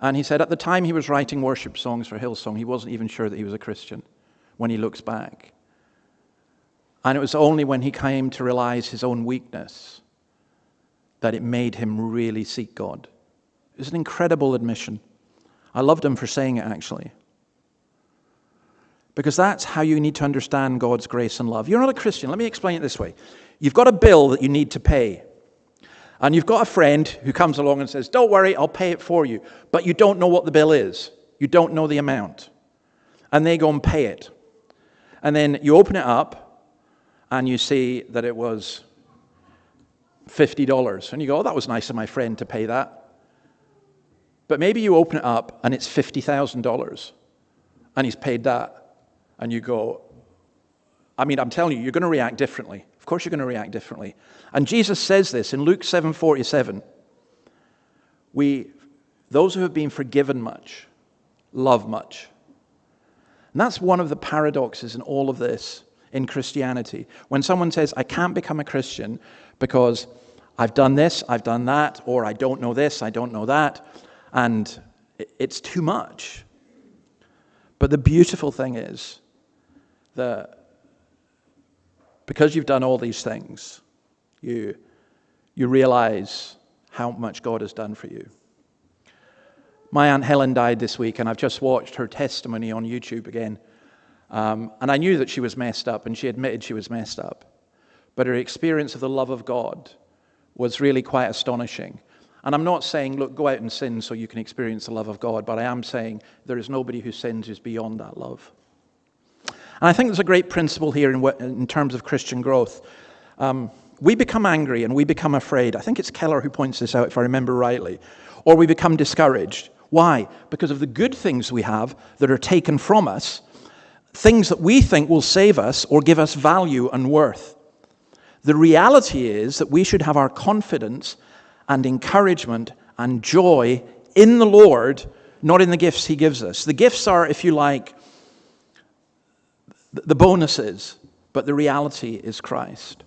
[SPEAKER 2] And he said at the time he was writing worship songs for Hillsong, he wasn't even sure that he was a Christian when he looks back. And it was only when he came to realize his own weakness that it made him really seek God. It was an incredible admission. I loved him for saying it, actually. Because that's how you need to understand God's grace and love. You're not a Christian. Let me explain it this way. You've got a bill that you need to pay. And you've got a friend who comes along and says, don't worry, I'll pay it for you. But you don't know what the bill is. You don't know the amount. And they go and pay it. And then you open it up and you see that it was $50. And you go, oh, that was nice of my friend to pay that. But maybe you open it up and it's $50,000 and he's paid that. And you go, I mean, I'm telling you, you're going to react differently. Of course you're going to react differently. And Jesus says this in Luke 7:47. Those who have been forgiven much, love much. And that's one of the paradoxes in all of this in Christianity. When someone says, I can't become a Christian because I've done this, I've done that, or I don't know this, I don't know that, and it's too much. But the beautiful thing is that because you've done all these things, you realize how much God has done for you. My Aunt Helen died this week, and I've just watched her testimony on YouTube again. And I knew that she was messed up, and she admitted she was messed up. But her experience of the love of God was really quite astonishing. And I'm not saying, look, go out and sin so you can experience the love of God, but I am saying there is nobody who sins who's beyond that love. And I think there's a great principle here in terms of Christian growth. We become angry and we become afraid. I think it's Keller who points this out, if I remember rightly. Or we become discouraged. Why? Because of the good things we have that are taken from us, things that we think will save us or give us value and worth. The reality is that we should have our confidence and encouragement and joy in the Lord, not in the gifts he gives us. The gifts are, if you like, the bonuses, but the reality is Christ.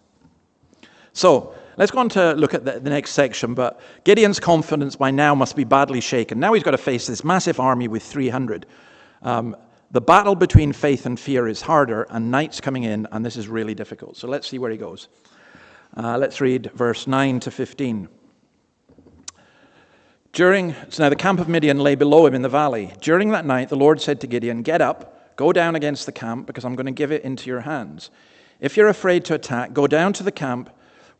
[SPEAKER 2] So, let's go on to look at the next section, but Gideon's confidence by now must be badly shaken. Now he's got to face this massive army with 300. The battle between faith and fear is harder, and night's coming in, and this is really difficult. So let's see where he goes. Let's read verse 9 to 15. So now the camp of Midian lay below him in the valley. During that night, the Lord said to Gideon, get up, go down against the camp, because I'm going to give it into your hands. If you're afraid to attack, go down to the camp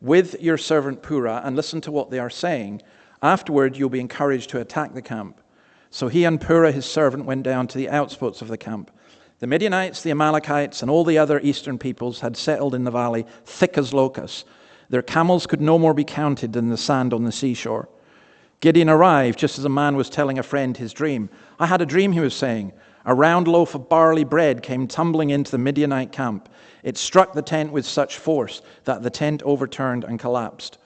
[SPEAKER 2] with your servant Purah and listen to what they are saying. Afterward, you'll be encouraged to attack the camp. So he and Purah, his servant, went down to the outskirts of the camp. The Midianites, the Amalekites, and all the other eastern peoples had settled in the valley, thick as locusts. Their camels could no more be counted than the sand on the seashore. Gideon arrived just as a man was telling a friend his dream. I had a dream, he was saying. A round loaf of barley bread came tumbling into the Midianite camp. It struck the tent with such force that the tent overturned and collapsed.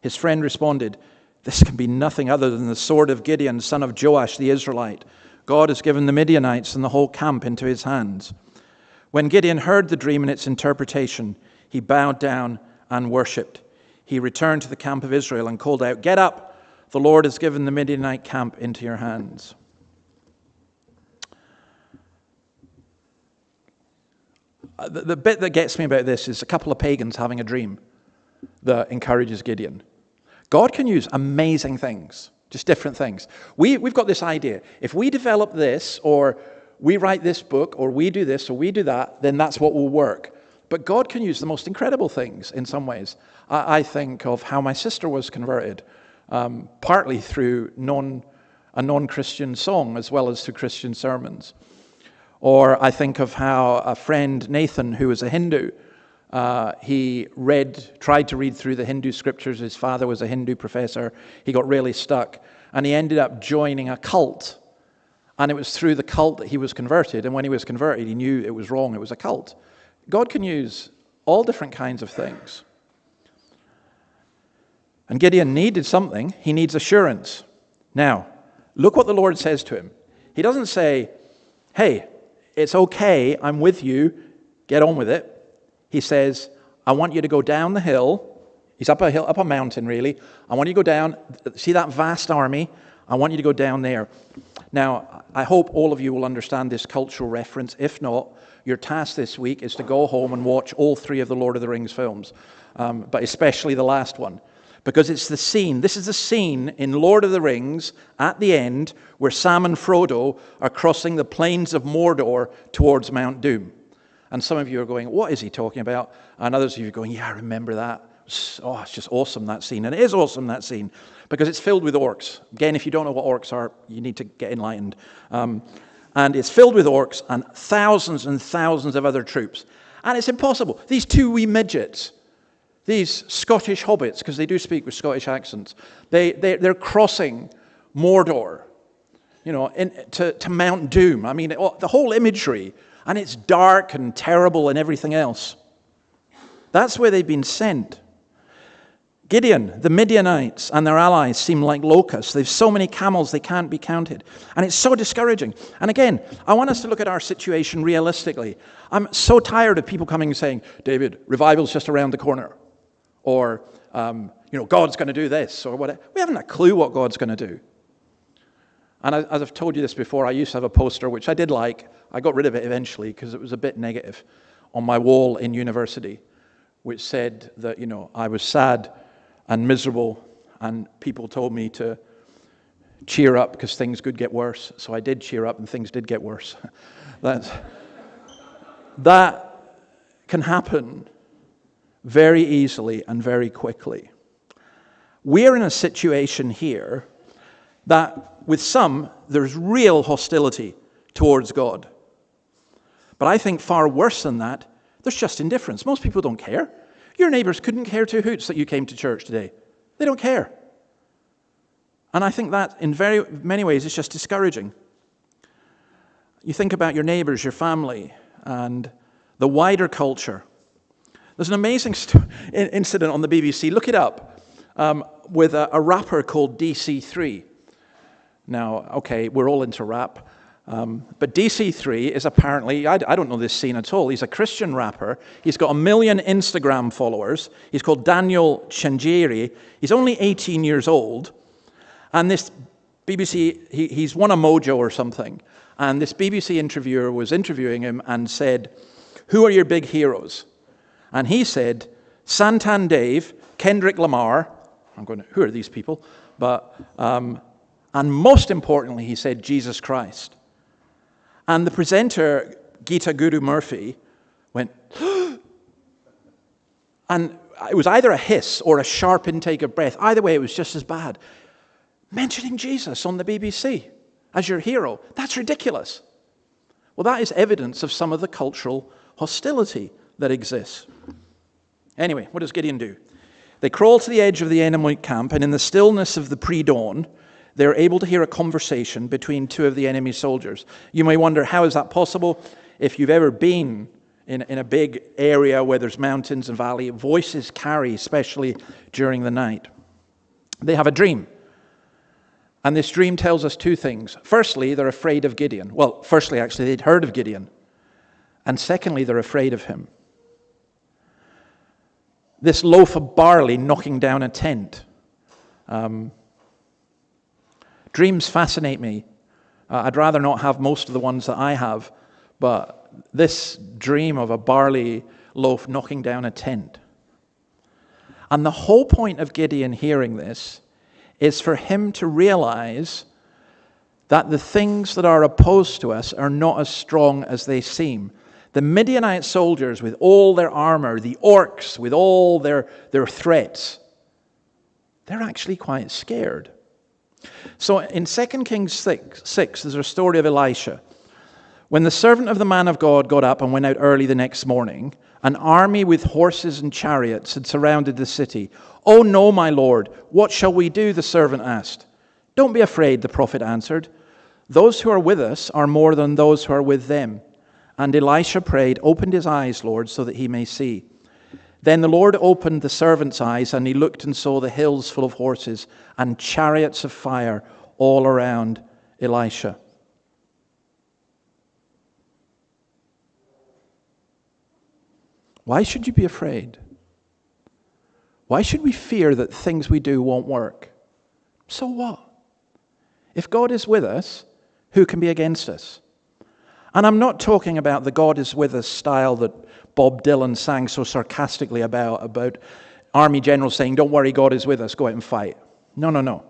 [SPEAKER 2] His friend responded, this can be nothing other than the sword of Gideon, son of Joash the Israelite. God has given the Midianites and the whole camp into his hands. When Gideon heard the dream and its interpretation, he bowed down and worshipped. He returned to the camp of Israel and called out, get up! The Lord has given the Midianite camp into your hands. The bit that gets me about this is a couple of pagans having a dream that encourages Gideon. God can use amazing things, just different things. We've got this idea. If we develop this, or we write this book, or we do this, or we do that, then that's what will work. But God can use the most incredible things in some ways. I think of how my sister was converted, partly through a non-Christian song as well as through Christian sermons. Or I think of how a friend, Nathan, who was a Hindu, he tried to read through the Hindu scriptures. His father was a Hindu professor. He got really stuck, and he ended up joining a cult. And it was through the cult that he was converted. And when he was converted, he knew it was wrong. It was a cult. God can use all different kinds of things. And Gideon needed something. He needs assurance. Now, look what the Lord says to him. He doesn't say, hey, it's okay, I'm with you, get on with it. He says, I want you to go down the hill. He's up a hill, up a mountain, really. I want you to go down, see that vast army? I want you to go down there. Now, I hope all of you will understand this cultural reference. If not, your task this week is to go home and watch all 3 of the Lord of the Rings films, but especially the last one. Because it's the scene, this is the scene in Lord of the Rings at the end where Sam and Frodo are crossing the plains of Mordor towards Mount Doom. And some of you are going, what is he talking about? And others of you are going, yeah, I remember that. Oh, it's just awesome, that scene. And it is awesome, that scene, because it's filled with orcs. Again, if you don't know what orcs are, you need to get enlightened. And it's filled with orcs and thousands of other troops. And it's impossible. These 2 wee midgets, these Scottish hobbits, because they do speak with Scottish accents, they're crossing Mordor, to Mount Doom. I mean, the whole imagery, and it's dark and terrible and everything else. That's where they've been sent. Gideon, the Midianites, and their allies seem like locusts. They've so many camels they can't be counted. And it's so discouraging. And again, I want us to look at our situation realistically. I'm so tired of people coming and saying, David, revival's just around the corner. Or, God's going to do this, or whatever. We haven't a clue what God's going to do. And as I've told you this before, I used to have a poster, which I did like. I got rid of it eventually because it was a bit negative, on my wall in university, which said that, I was sad and miserable, and people told me to cheer up because things could get worse. So I did cheer up, and things did get worse. That can happen very easily and very quickly. We're in a situation here that with some, there's real hostility towards God. But I think far worse than that, there's just indifference. Most people don't care. Your neighbors couldn't care 2 hoots that you came to church today. They don't care. And I think that in very many ways is just discouraging. You think about your neighbors, your family, and the wider culture. There's an amazing incident on the BBC, look it up, with a rapper called DC3. Now, okay, we're all into rap, but DC3 is apparently, I don't know this scene at all, he's a Christian rapper. He's got 1 million Instagram followers. He's called Daniel Chenjeri. He's only 18 years old. And this BBC, he's won a Mojo or something. And this BBC interviewer was interviewing him and said, who are your big heroes? And he said, Santan Dave, Kendrick Lamar, I'm going, who are these people? But, and most importantly, he said, Jesus Christ. And the presenter, Geeta Guru Murphy, went, and it was either a hiss or a sharp intake of breath. Either way, it was just as bad. Mentioning Jesus on the BBC as your hero, that's ridiculous. Well, that is evidence of some of the cultural hostility that exists. Anyway, what does Gideon do? They crawl to the edge of the enemy camp, and in the stillness of the pre-dawn, they're able to hear a conversation between 2 of the enemy soldiers. You may wonder, how is that possible? If you've ever been in a big area where there's mountains and valley, voices carry, especially during the night. They have a dream. And this dream tells us 2 things. Firstly, they're afraid of Gideon. Well, firstly, actually, they'd heard of Gideon. And secondly, they're afraid of him. This loaf of barley knocking down a tent. Dreams fascinate me. I'd rather not have most of the ones that I have, but this dream of a barley loaf knocking down a tent. And the whole point of Gideon hearing this is for him to realize that the things that are opposed to us are not as strong as they seem. The Midianite soldiers with all their armor, the orcs with all their threats, they're actually quite scared. So in 2 Kings 6, there's a story of Elisha. When the servant of the man of God got up and went out early the next morning, an army with horses and chariots had surrounded the city. "Oh no, my lord, what shall we do?" the servant asked. "Don't be afraid," the prophet answered. Those who are with us are more than those who are with them." And Elisha prayed, "Open his eyes, Lord, so that he may see." Then the Lord opened the servant's eyes, and he looked and saw the hills full of horses and chariots of fire all around Elisha. Why should you be afraid? Why should we fear that things we do won't work? So what? If God is with us, who can be against us? And I'm not talking about the God is with us style that Bob Dylan sang so sarcastically about army generals saying, "Don't worry, God is with us, go out and fight." No.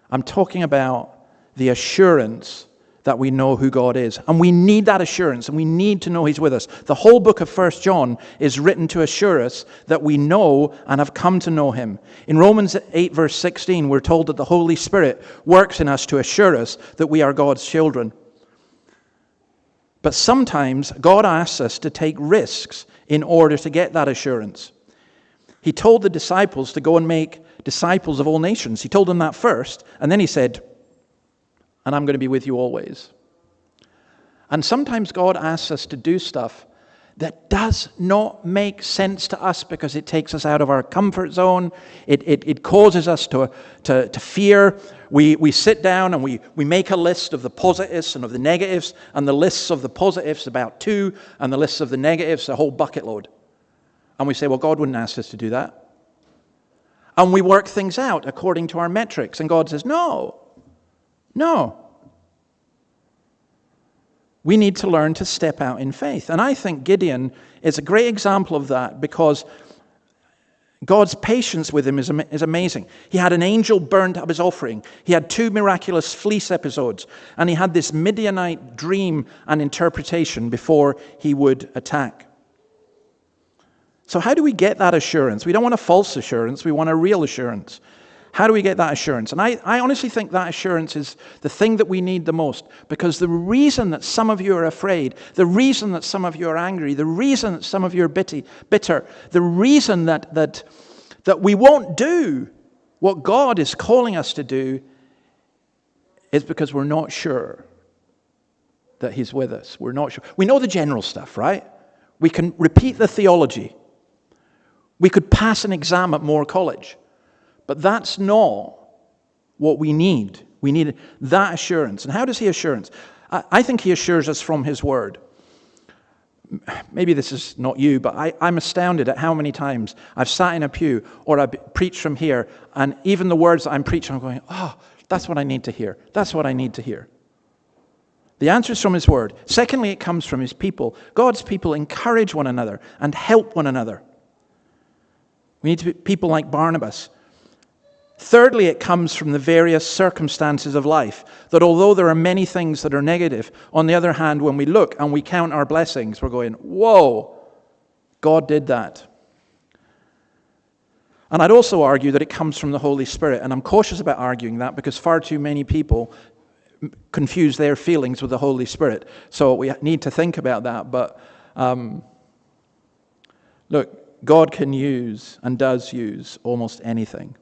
[SPEAKER 2] I'm talking about the assurance that we know who God is. And we need that assurance, and we need to know He's with us. The whole book of 1 John is written to assure us that we know and have come to know Him. In Romans 8, verse 16, we're told that the Holy Spirit works in us to assure us that we are God's children. But sometimes God asks us to take risks in order to get that assurance. He told the disciples to go and make disciples of all nations. He told them that first, and then He said, "And I'm going to be with you always." And sometimes God asks us to do stuff that does not make sense to us because it takes us out of our comfort zone. It causes us to fear. We sit down and we make a list of the positives and of the negatives, and the lists of the positives about 2, and the lists of the negatives a whole bucket load. And we say, well, God wouldn't ask us to do that. And we work things out according to our metrics, and God says, no. We need to learn to step out in faith. And I think Gideon is a great example of that because God's patience with him is amazing. He had an angel burned up his offering. He had 2 miraculous fleece episodes. And he had this Midianite dream and interpretation before he would attack. So how do we get that assurance? We don't want a false assurance. We want a real assurance. How do we get that assurance? And I honestly think that assurance is the thing that we need the most, because the reason that some of you are afraid, the reason that some of you are angry, the reason that some of you are bitter, the reason that we won't do what God is calling us to do is because we're not sure that He's with us. We're not sure. We know the general stuff, right? We can repeat the theology. We could pass an exam at Moore College. But that's not what we need. We need that assurance. And how does He assure us? I think He assures us from His Word. Maybe this is not you, but I'm astounded at how many times I've sat in a pew or I've preached from here, and even the words that I'm preaching, I'm going, oh, that's what I need to hear. That's what I need to hear. The answer is from His Word. Secondly, it comes from His people. God's people encourage one another and help one another. We need to be people like Barnabas. Thirdly, it comes from the various circumstances of life, that although there are many things that are negative, on the other hand, when we look and we count our blessings, we're going, whoa, God did that. And I'd also argue that it comes from the Holy Spirit, and I'm cautious about arguing that because far too many people confuse their feelings with the Holy Spirit. So we need to think about that, but look, God can use and does use almost anything.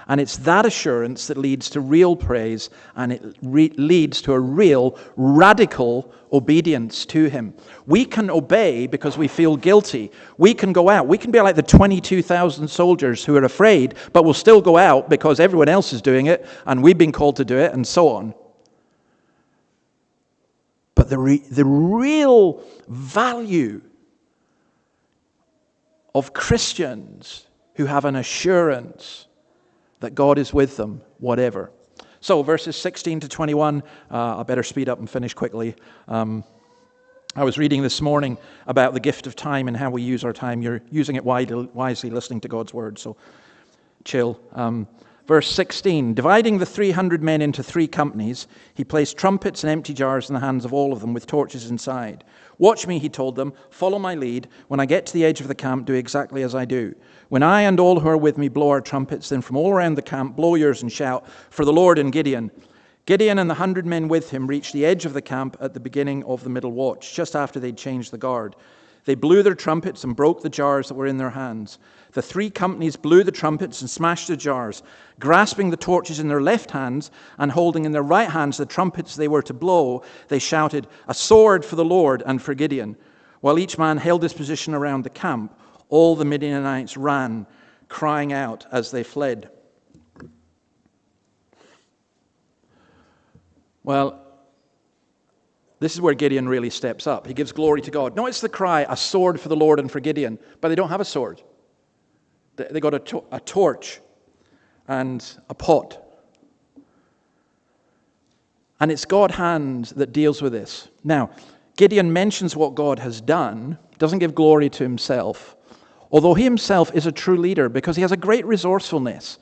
[SPEAKER 2] And it's that assurance that leads to real praise, and it leads to a real radical obedience to Him. We can obey because we feel guilty. We can go out. We can be like the 22,000 soldiers who are afraid, but will still go out because everyone else is doing it, and we've been called to do it, and so on. But the real value of Christians who have an assurance that God is with them, whatever. So verses 16 to 21, I better speed up and finish quickly. I was reading this morning about the gift of time and how we use our time. You're using it wisely, listening to God's word, so chill. Verse 16, dividing the 300 men into 3 companies, he placed trumpets and empty jars in the hands of all of them with torches inside. Watch me, he told them, follow my lead. When I get to the edge of the camp, do exactly as I do. When I and all who are with me blow our trumpets, then from all around the camp, blow yours and shout, for the Lord and Gideon. Gideon and the 100 men with him reached the edge of the camp at the beginning of the middle watch, just after they'd changed the guard. They blew their trumpets and broke the jars that were in their hands. The 3 companies blew the trumpets and smashed the jars, grasping the torches in their left hands and holding in their right hands the trumpets they were to blow. They shouted, "A sword for the Lord and for Gideon." While each man held his position around the camp, all the Midianites ran, crying out as they fled. Well, this is where Gideon really steps up. He gives glory to God. Notice the cry, "A sword for the Lord and for Gideon." But they don't have a sword. They got a torch and a pot. And it's God's hand that deals with this. Now, Gideon mentions what God has done, doesn't give glory to himself, although he himself is a true leader because he has a great resourcefulness.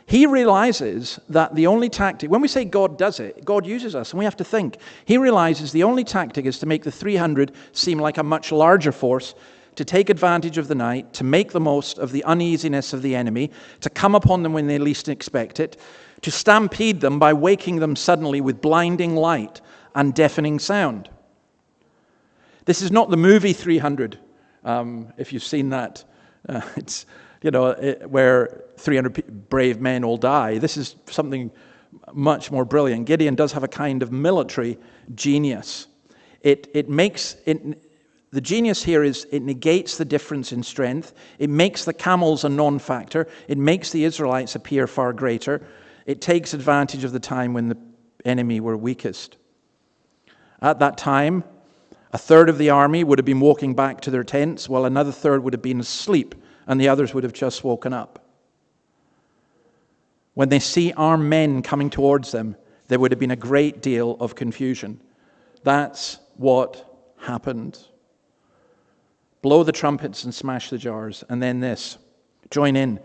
[SPEAKER 2] He realizes that the only tactic, when we say God does it, God uses us, and we have to think. He realizes the only tactic is to make the 300 seem like a much larger force, to take advantage of the night, to make the most of the uneasiness of the enemy, to come upon them when they least expect it, to stampede them by waking them suddenly with blinding light and deafening sound. This is not the movie 300, if you've seen that. It's, where 300 brave men all die. This is something much more brilliant. Gideon does have a kind of military genius. The genius here is it negates the difference in strength. It makes the camels a non-factor. It makes the Israelites appear far greater. It takes advantage of the time when the enemy were weakest. At that time, a third of the army would have been walking back to their tents, while another third would have been asleep, and the others would have just woken up. When they see armed men coming towards them, there would have been a great deal of confusion. That's what happened. Blow the trumpets and smash the jars. And then this. Join in.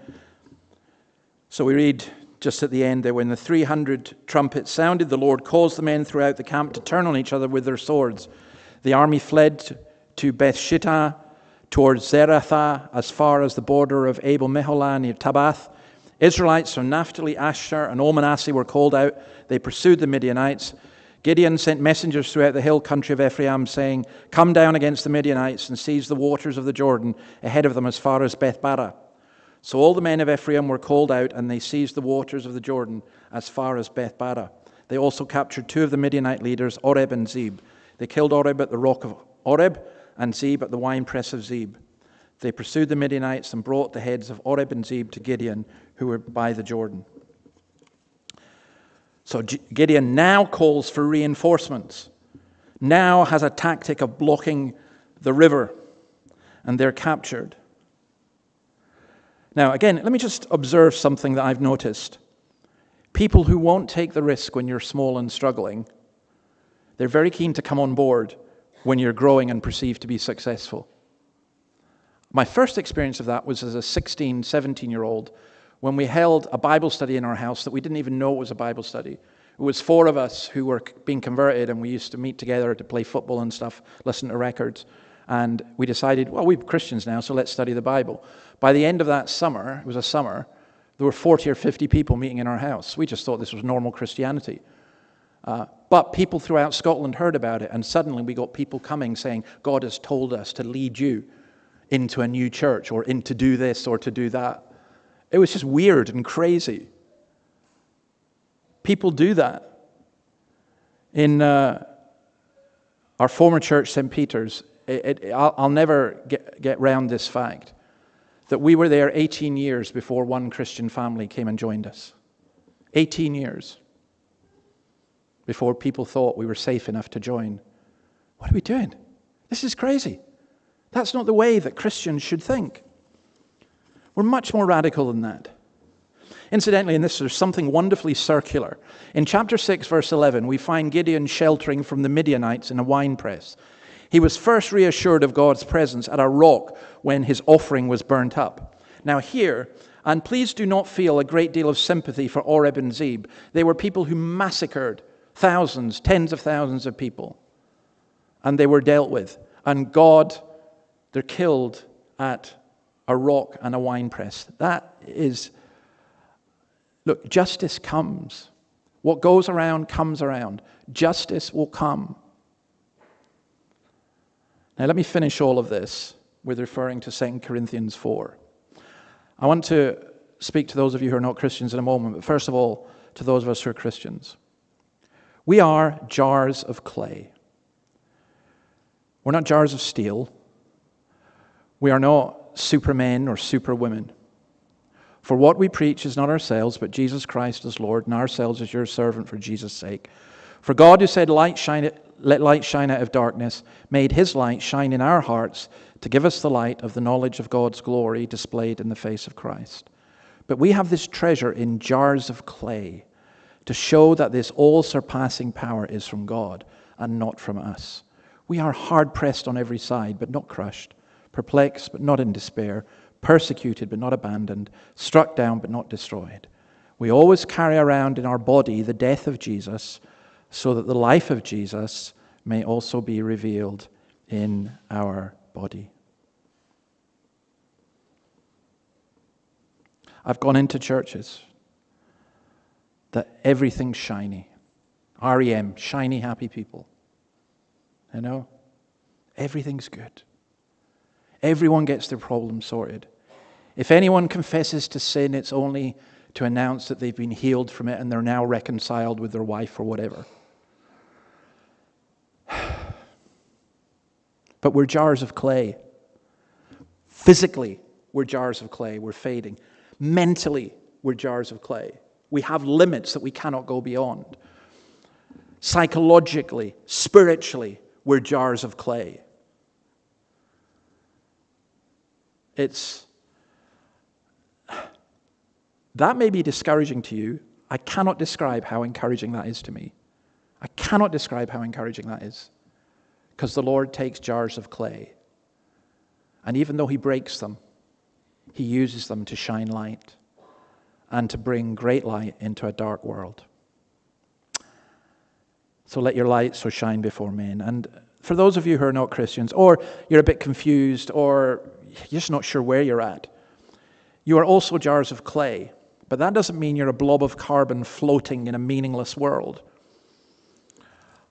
[SPEAKER 2] So we read just at the end there, when the 300 trumpets sounded, the Lord caused the men throughout the camp to turn on each other with their swords. The army fled to Bethshittah, towards Zeratha, as far as the border of Abel Meholah near Tabath. Israelites from Naphtali, Asher, and all Manasseh were called out. They pursued the Midianites. Gideon sent messengers throughout the hill country of Ephraim, saying, "Come down against the Midianites and seize the waters of the Jordan ahead of them as far as Beth-barah." So all the men of Ephraim were called out, and they seized the waters of the Jordan as far as Beth-barah. They also captured 2 of the Midianite leaders, Oreb and Zeb. They killed Oreb at the rock of Oreb, and Zeb at the winepress of Zeb. They pursued the Midianites and brought the heads of Oreb and Zeb to Gideon, who were by the Jordan. So Gideon now calls for reinforcements, now has a tactic of blocking the river, and they're captured. Now, again, let me just observe something that I've noticed. People who won't take the risk when you're small and struggling, they're very keen to come on board when you're growing and perceived to be successful. My first experience of that was as a 16, 17-year-old when we held a Bible study in our house that we didn't even know it was a Bible study. It was 4 of us who were being converted, and we used to meet together to play football and stuff, listen to records. And we decided, well, we're Christians now, so let's study the Bible. By the end of that summer, it was a summer, there were 40 or 50 people meeting in our house. We just thought this was normal Christianity. But people throughout Scotland heard about it, and suddenly we got people coming saying, God has told us to lead you into a new church, or to do this or to do that. It was just weird and crazy. People do that. In our former church, St. Peter's, I'll never get round this fact, that we were there 18 years before one Christian family came and joined us. 18 years before people thought we were safe enough to join. What are we doing? This is crazy. That's not the way that Christians should think. We're much more radical than that. Incidentally, in this, there's something wonderfully circular. In chapter 6, verse 11, we find Gideon sheltering from the Midianites in a winepress. He was first reassured of God's presence at a rock when his offering was burnt up. Now here, and please do not feel a great deal of sympathy for Oreb and Zeb. They were people who massacred thousands, tens of thousands of people. And they were dealt with. And God, they're killed at a rock and a winepress. That is, look, justice comes. What goes around comes around. Justice will come. Now let me finish all of this with referring to 2 Corinthians 4. I want to speak to those of you who are not Christians in a moment, but first of all, to those of us who are Christians. We are jars of clay. We're not jars of steel. We are not supermen or superwomen. For what we preach is not ourselves, but Jesus Christ as Lord, and ourselves as your servant for Jesus' sake. For God, who said, let light shine out of darkness, made his light shine in our hearts to give us the light of the knowledge of God's glory displayed in the face of Christ. But we have this treasure in jars of clay to show that this all-surpassing power is from God and not from us. We are hard-pressed on every side, but not crushed, perplexed, but not in despair, persecuted, but not abandoned, struck down, but not destroyed. We always carry around in our body the death of Jesus, so that the life of Jesus may also be revealed in our body. I've gone into churches that everything's shiny. REM, shiny, happy people. You know? Everything's good. Everyone gets their problem sorted. If anyone confesses to sin, it's only to announce that they've been healed from it and they're now reconciled with their wife or whatever. But we're jars of clay. Physically, we're jars of clay. We're fading. Mentally, we're jars of clay. We have limits that we cannot go beyond. Psychologically, spiritually, we're jars of clay. That may be discouraging to you. I cannot describe how encouraging that is to me. I cannot describe how encouraging that is. Because the Lord takes jars of clay, and even though he breaks them, he uses them to shine light and to bring great light into a dark world. So let your light so shine before men. And for those of you who are not Christians, or you're a bit confused, or you're just not sure where you're at, you are also jars of clay. But that doesn't mean you're a blob of carbon floating in a meaningless world.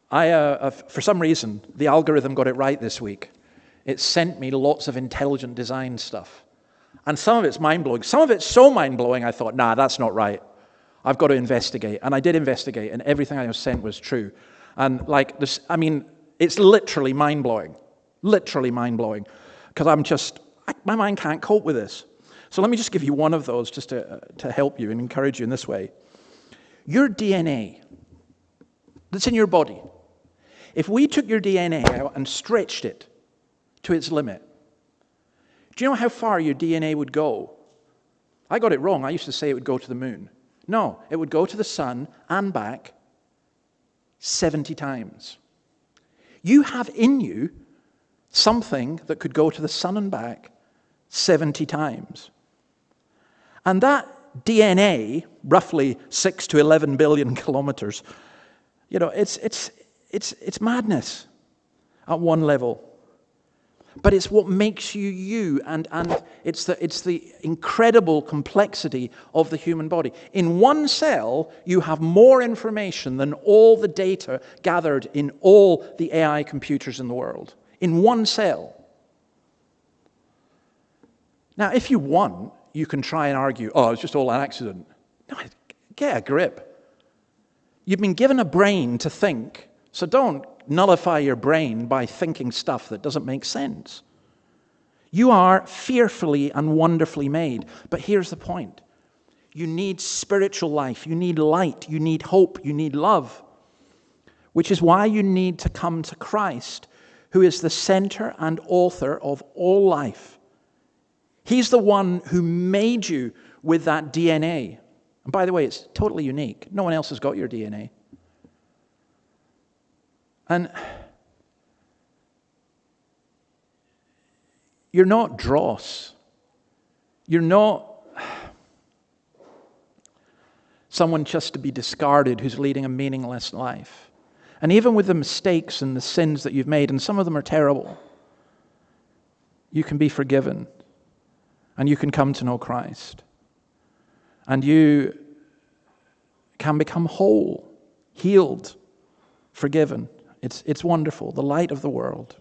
[SPEAKER 2] For some reason, the algorithm got it right this week. It sent me lots of intelligent design stuff. And some of it's mind-blowing. Some of it's so mind-blowing, I thought, nah, that's not right. I've got to investigate. And I did investigate, and everything I was sent was true. And it's literally mind-blowing. Literally mind-blowing. Because my mind can't cope with this. So let me just give you one of those just to help you and encourage you in this way. Your DNA that's in your body, if we took your DNA out and stretched it to its limit, do you know how far your DNA would go? I got it wrong. I used to say it would go to the moon. No, it would go to the sun and back 70 times. You have in you something that could go to the sun and back 70 times. And that DNA, roughly 6 to 11 billion kilometers, it's madness at one level. But it's what makes you you, and it's the incredible complexity of the human body. In one cell, you have more information than all the data gathered in all the AI computers in the world. In one cell. Now, if you want, you can try and argue, it's just all an accident. No, get a grip. You've been given a brain to think, so don't nullify your brain by thinking stuff that doesn't make sense. You are fearfully and wonderfully made. But here's the point. You need spiritual life. You need light. You need hope. You need love. Which is why you need to come to Christ, who is the center and author of all life. He's the one who made you with that DNA. And by the way, it's totally unique. No one else has got your DNA. And you're not dross. You're not someone just to be discarded who's leading a meaningless life. And even with the mistakes and the sins that you've made, and some of them are terrible, you can be forgiven. And you can come to know Christ. And you can become whole, healed, forgiven. It's wonderful, the light of the world.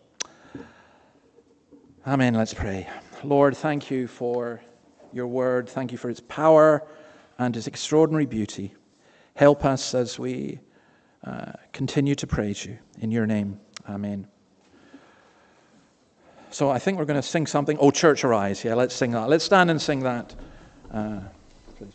[SPEAKER 2] Amen. Let's pray. Lord, thank you for your word. Thank you for its power and its extraordinary beauty. Help us as we continue to praise you. In your name, amen. So I think we're going to sing something. Oh, Church Arise. Yeah, let's sing that. Let's stand and sing that. Please.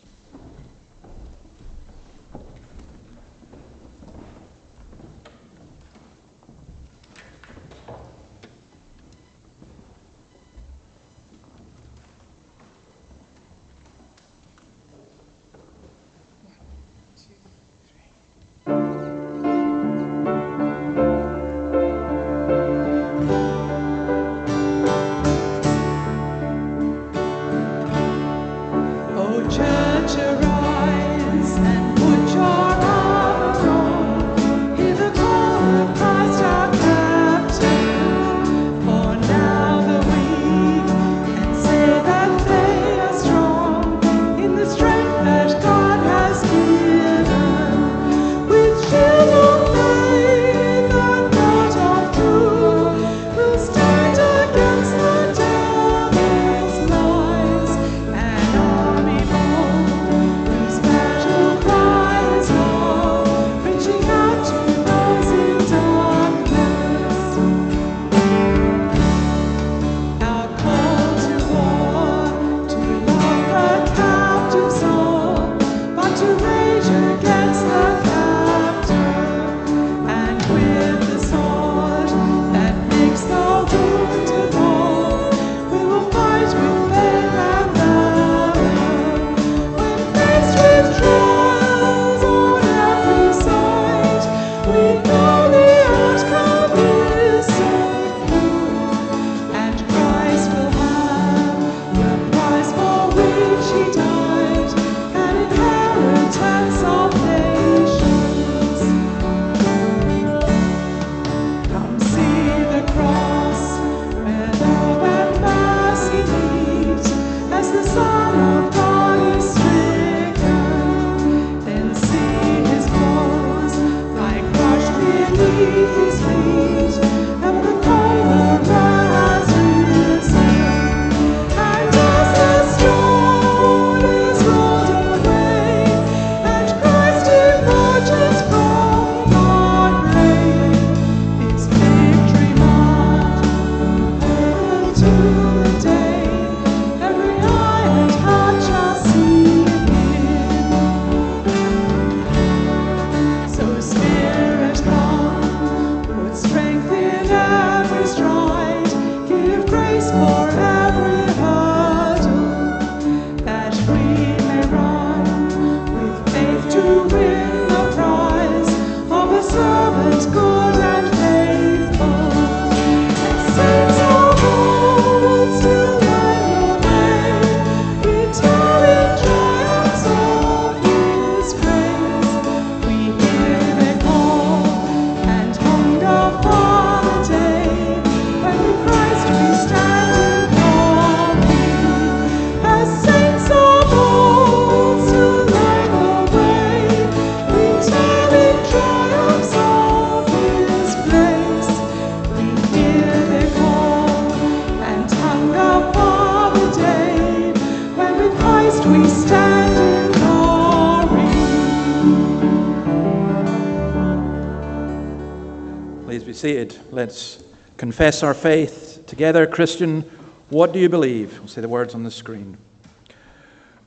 [SPEAKER 2] Seated. Let's confess our faith together. Christian, what do you believe? We'll say the words on the screen.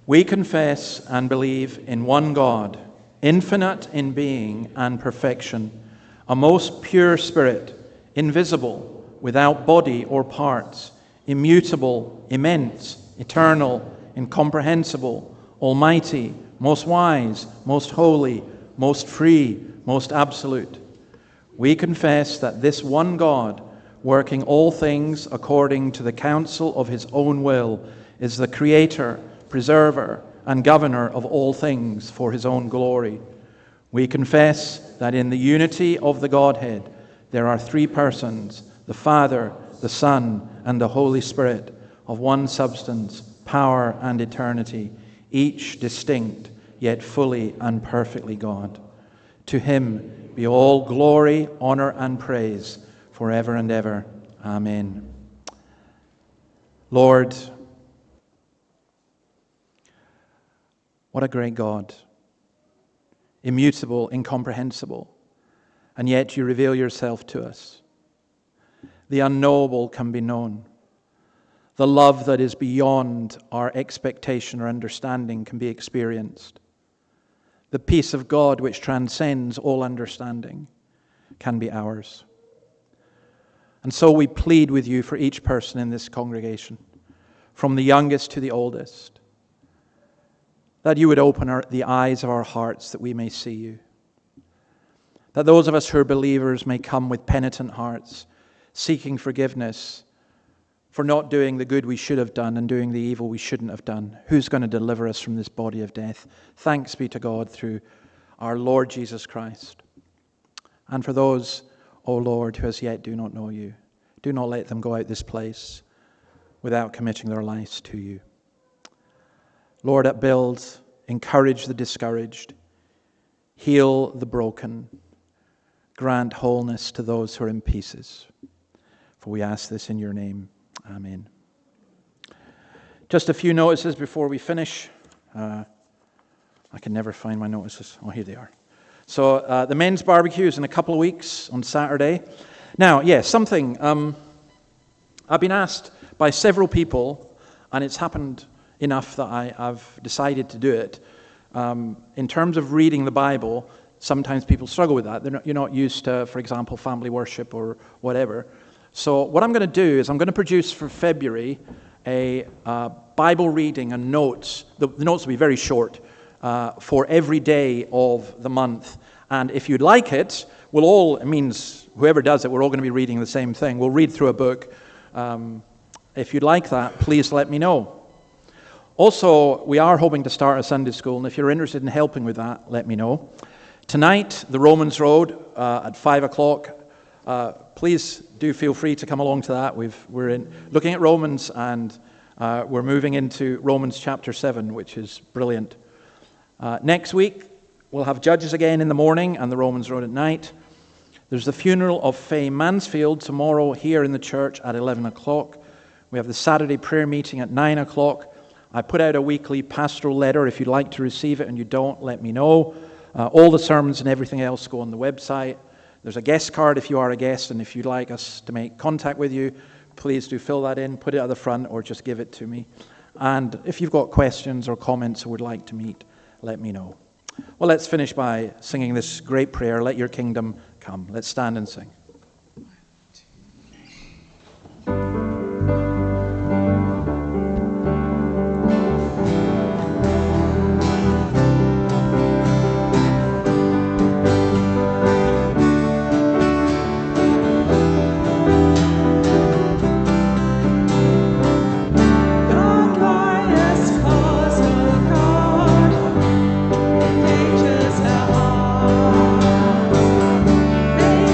[SPEAKER 2] We confess and believe in one God, infinite in being and perfection, a most pure spirit, invisible, without body or parts, immutable, immense, eternal, incomprehensible, almighty, most wise, most holy, most free, most absolute. We confess that this one God, working all things according to the counsel of his own will, is the creator, preserver, and governor of all things for his own glory. We confess that in the unity of the Godhead there are three persons, the Father, the Son, and the Holy Spirit, of one substance, power, and eternity, each distinct, yet fully and perfectly God. To him be all glory, honor, and praise forever and ever. Amen. Lord, what a great God. Immutable, incomprehensible, and yet you reveal yourself to us. The unknowable can be known. The love that is beyond our expectation or understanding can be experienced. The peace of God, which transcends all understanding, can be ours. And so we plead with you for each person in this congregation, from the youngest to the oldest, that you would open the eyes of our hearts that we may see you. That those of us who are believers may come with penitent hearts, seeking forgiveness for not doing the good we should have done and doing the evil we shouldn't have done. Who's going to deliver us from this body of death? Thanks be to God through our Lord Jesus Christ. And for those, O Lord, who as yet do not know you, do not let them go out this place without committing their lives to you. Lord, upbuild, encourage the discouraged, heal the broken, grant wholeness to those who are in pieces. For we ask this in your name. Amen. Just a few notices before we finish. I can never find my notices. Oh, here they are. So the men's barbecue is in a couple of weeks on Saturday. Now, something. I've been asked by several people, and it's happened enough that I've decided to do it. In terms of reading the Bible, sometimes people struggle with that. You're not used to, for example, family worship or whatever. So what I'm going to do is I'm going to produce for February a Bible reading and notes. The notes will be very short for every day of the month. And if you'd like it, it means whoever does it, we're all going to be reading the same thing. We'll read through a book. If you'd like that, please let me know. Also, we are hoping to start a Sunday school, and if you're interested in helping with that, let me know. Tonight, the Romans Road at 5 o'clock. Please do feel free to come along to that. We're looking at Romans, and we're moving into Romans chapter 7, which is brilliant. Next week, we'll have Judges again in the morning and the Romans Road at night. There's the funeral of Faye Mansfield tomorrow here in the church at 11 o'clock. We have the Saturday prayer meeting at 9 o'clock. I put out a weekly pastoral letter. If you'd like to receive it and you don't, let me know. All the sermons and everything else go on the website. There's a guest card if you are a guest, and if you'd like us to make contact with you, please do fill that in, put it at the front, or just give it to me. And if you've got questions or comments or would like to meet, let me know. Well, let's finish by singing this great prayer, Let Your Kingdom Come. Let's stand and sing.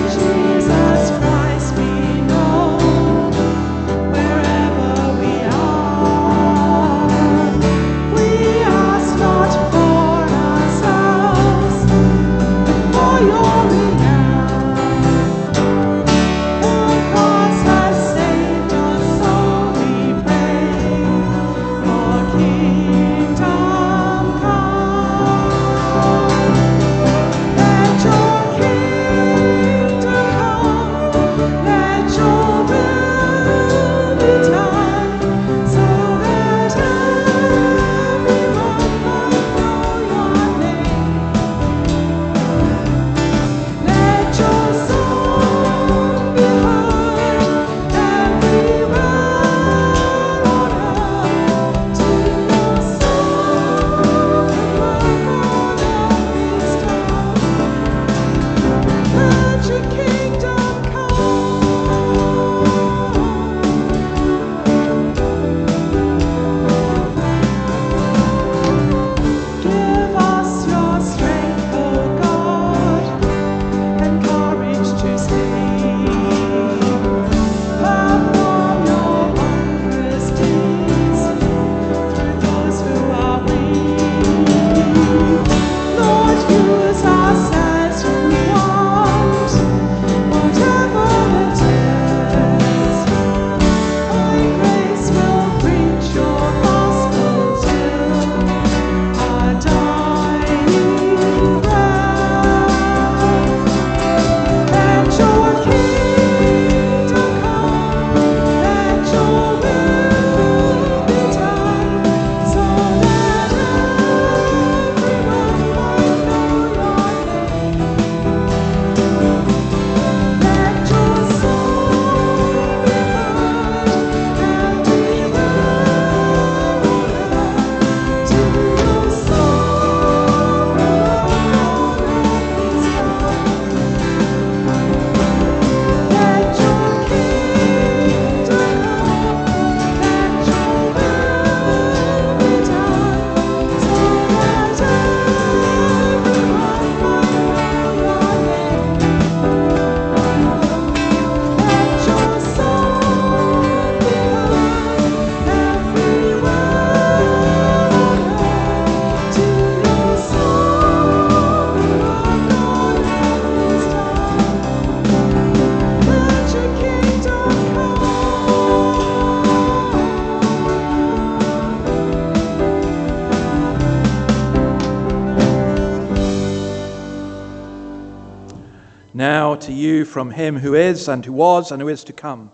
[SPEAKER 7] Jesus
[SPEAKER 2] Now to you from him who is, and who was, and who is to come,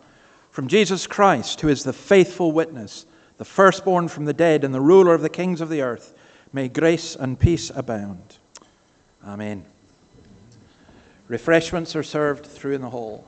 [SPEAKER 2] from Jesus Christ, who is the faithful witness, the firstborn from the dead, and the ruler of the kings of the earth, may grace and peace abound. Amen. Refreshments are served through in the hall.